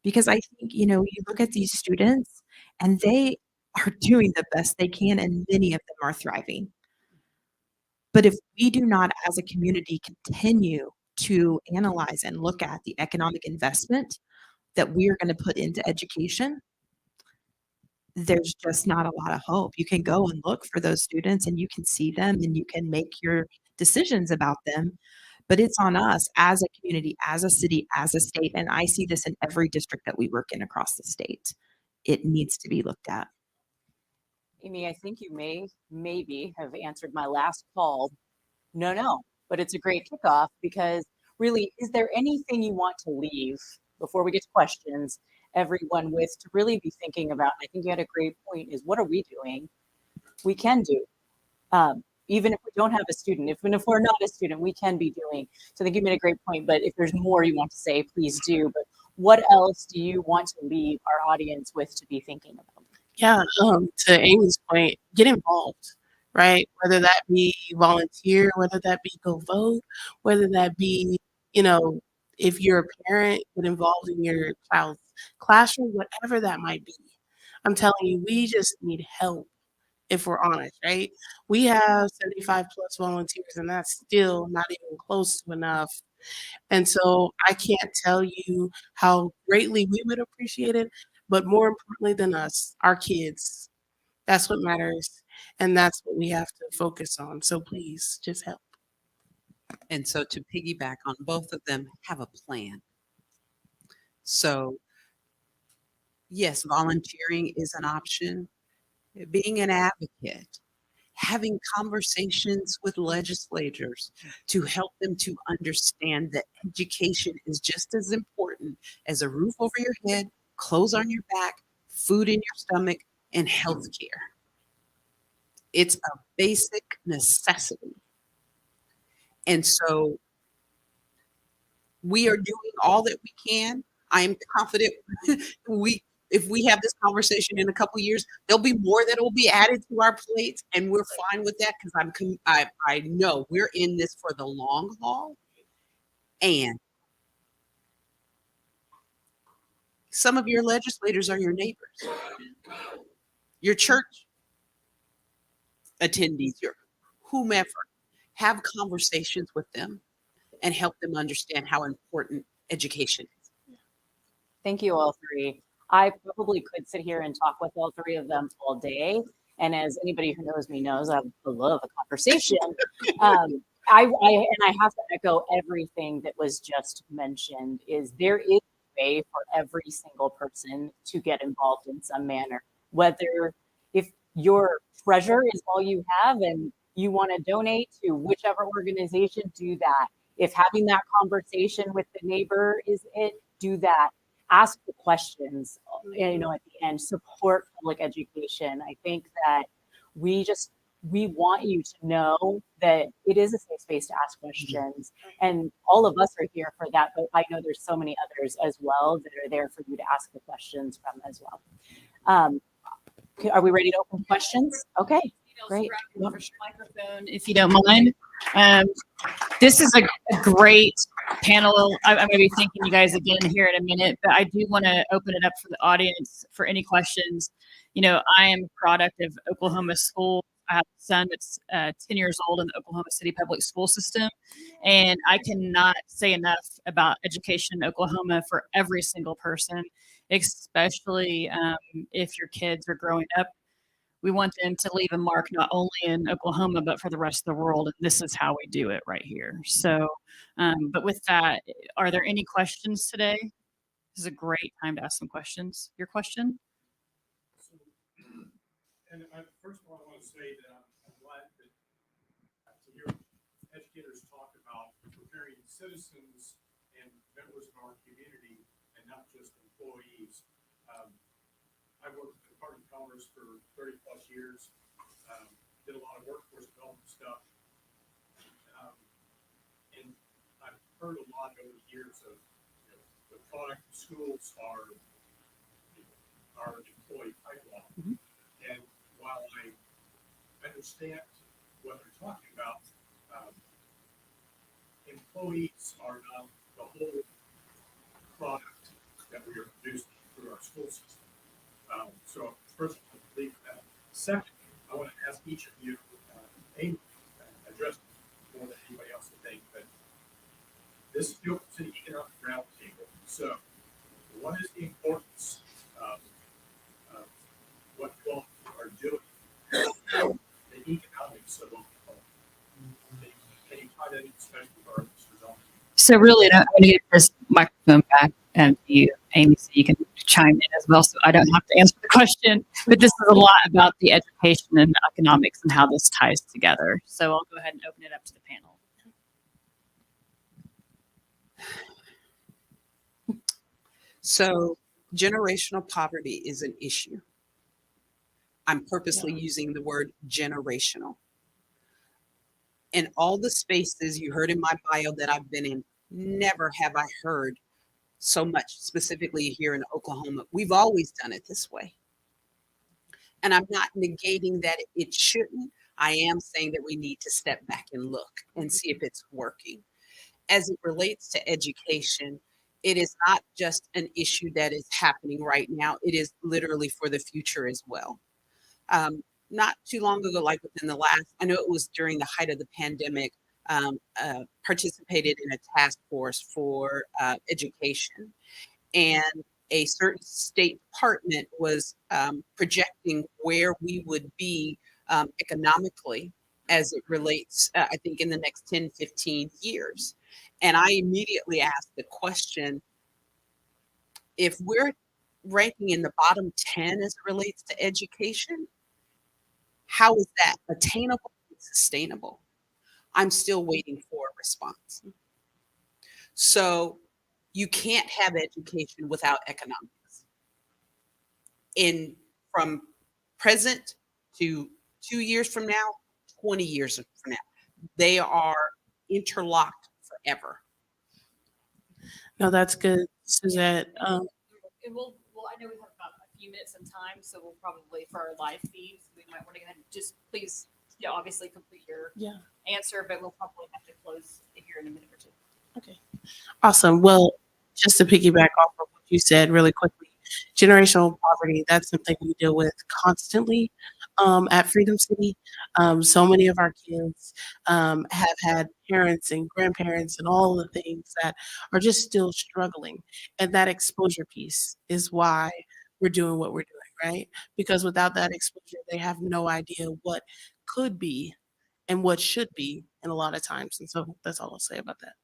[SPEAKER 7] Because I think, you look at these students and they are doing the best they can and many of them are thriving. But if we do not as a community continue to analyze and look at the economic investment that we are going to put into education, there's just not a lot of hope. You can go and look for those students and you can see them and you can make your decisions about them. But it's on us as a community, as a city, as a state, and I see this in every district that we work in across the state. It needs to be looked at.
[SPEAKER 5] Amy, I think you maybe have answered my last call. No, but it's a great kickoff because really, is there anything you want to leave before we get to questions, everyone with to really be thinking about? I think you had a great point is what are we doing? We can do. Even if we don't have a student, even if we're not a student, we can be doing. So I think you made a great point, but if there's more you want to say, please do. But what else do you want to leave our audience with to be thinking about?
[SPEAKER 6] Yeah, to Amy's point, get involved, right? Whether that be volunteer, whether that be go vote, whether that be, you know, if you're a parent, get involved in your child's classroom, whatever that might be. I'm telling you, we just need help if we're honest, right? We have 75 plus volunteers, and that's still not even close to enough. And so I can't tell you how greatly we would appreciate it, but more importantly than us, our kids. That's what matters. And that's what we have to focus on. So please just help.
[SPEAKER 3] And so to piggyback on both of them, have a plan. So yes, volunteering is an option. Being an advocate, having conversations with legislators to help them to understand that education is just as important as a roof over your head, clothes on your back, food in your stomach, and health care. It's a basic necessity. And so we are doing all that we can. I am confident if we have this conversation in a couple of years, there'll be more that will be added to our plates, and we're fine with that because I know we're in this for the long haul. And some of your legislators are your neighbors, your church attendees, your whomever. Have conversations with them and help them understand how important education is.
[SPEAKER 5] Thank you, all three. I probably could sit here and talk with all three of them all day. And as anybody who knows me knows, I love a conversation. I have to echo everything that was just mentioned. Is there is a way for every single person to get involved in some manner, whether if your treasure is all you have and you want to donate to whichever organization, do that. If having that conversation with the neighbor is it, do that. Ask the questions, at the end, support public education. I think that we want you to know that it is a safe space to ask questions. And all of us are here for that, but I know there's so many others as well that are there for you to ask the questions from as well. Are we ready to open questions? Okay, great.
[SPEAKER 1] Microphone, if you don't mind. This is a great panel. I'm going to be thanking you guys again here in a minute, but I do want to open it up for the audience for any questions. I am a product of Oklahoma school. I have a son that's 10 years old in the Oklahoma City public school system. And I cannot say enough about education in Oklahoma for every single person, especially if your kids are growing up. We want them to leave a mark not only in Oklahoma, but for the rest of the world. And this is how we do it right here. So, but with that, are there any questions today? This is a great time to ask some questions. Your question?
[SPEAKER 8] And first of all, I want to say that I'm glad that to hear educators talk about preparing citizens and members of our community and not just employees. I worked at the Department of Commerce for 30 plus years, did a lot of workforce development stuff. And I've heard a lot over the years of the product of schools are our employee pipeline. Mm-hmm. And while I understand what they're talking about, employees are not the whole product that we are producing through our school system. So first, I believe that. Second, I want to ask each of you, Amy, address more than anybody else would think, but this is the Oklahoma City Economic Roundtable. So, what is the importance of what you all are doing the economics of Oklahoma? Can you tie that in, especially for our listeners on?
[SPEAKER 1] So really, I'm going to get this microphone back to you, Amy, so you can chime in as well, so I don't have to answer the question. But this is a lot about the education and economics and how this ties together. So I'll go ahead and open it up to the panel.
[SPEAKER 3] So generational poverty is an issue. I'm purposely using the word generational. In all the spaces you heard in my bio that I've been in, never have I heard so much, specifically here in Oklahoma. We've always done it this way. And I'm not negating that it shouldn't. I am saying that we need to step back and look and see if it's working. As it relates to education, it is not just an issue that is happening right now. It is literally for the future as well. Not too long ago, like within the last, I know it was during the height of the pandemic, participated in a task force for education. And a certain state department was projecting where we would be economically as it relates, I think, in the next 10, 15 years. And I immediately asked the question, if we're ranking in the bottom 10 as it relates to education, how is that attainable and sustainable? I'm still waiting for a response. So you can't have education without economics. In from present to 2 years from now, 20 years from now, they are interlocked forever.
[SPEAKER 6] No, that's good, Suzette.
[SPEAKER 1] And well, I know we have about a few minutes in time, so we'll probably for our live feeds, we might want to go ahead and just please, obviously complete your answer, but we'll probably have to close here in a minute or two.
[SPEAKER 6] Okay. Awesome. Well, just to piggyback off of what you said really quickly, generational poverty, that's something we deal with constantly at Freedom City. So many of our kids have had parents and grandparents and all the things that are just still struggling. And that exposure piece is why we're doing what we're doing, right? Because without that exposure, they have no idea what could be and what should be in a lot of times. And so that's all I'll say about that.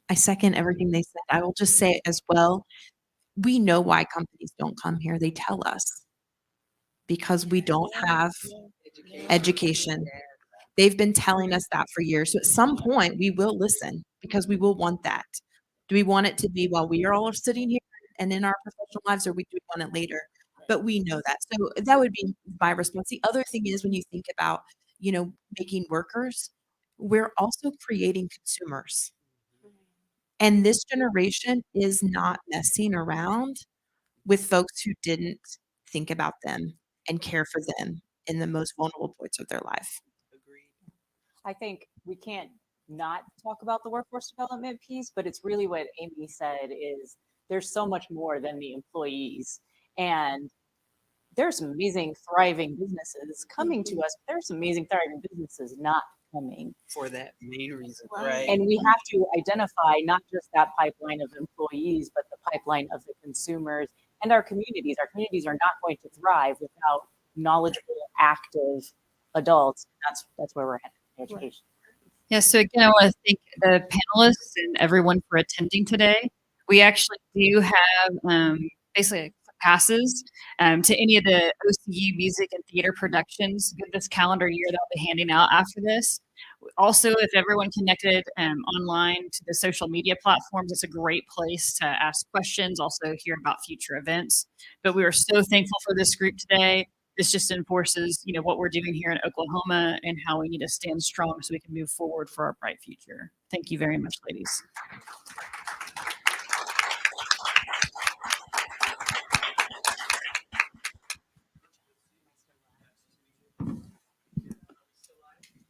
[SPEAKER 7] I second everything they said. I will just say as well, we know why companies don't come here. They tell us because we don't have education. They've been telling us that for years. So at some point, we will listen because we will want that. Do we want it to be while we are all sitting here and in our professional lives, or we do want it later? But we know that. So that would be my response. The other thing is when you think about, making workers, we're also creating consumers. And this generation is not messing around with folks who didn't think about them and care for them in the most vulnerable points of their life.
[SPEAKER 5] I think we can't not talk about the workforce development piece, but it's really what Amy said is there's so much more than the employees. And there's some amazing, thriving businesses coming to us. But there's some amazing, thriving businesses not coming.
[SPEAKER 3] For that main reason, right?
[SPEAKER 5] And we have to identify not just that pipeline of employees, but the pipeline of the consumers and our communities. Our communities are not going to thrive without knowledgeable, active adults. That's where we're headed in education.
[SPEAKER 1] Yeah, so again, I want to thank the panelists and everyone for attending today. We actually do have basically passes to any of the OCU music and theater productions this calendar year that I'll be handing out after this. Also, if everyone connected online to the social media platforms, it's a great place to ask questions, also hear about future events. But we are so thankful for this group today. This just enforces, what we're doing here in Oklahoma and how we need to stand strong so we can move forward for our bright future. Thank you very much, ladies.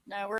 [SPEAKER 1] No, we're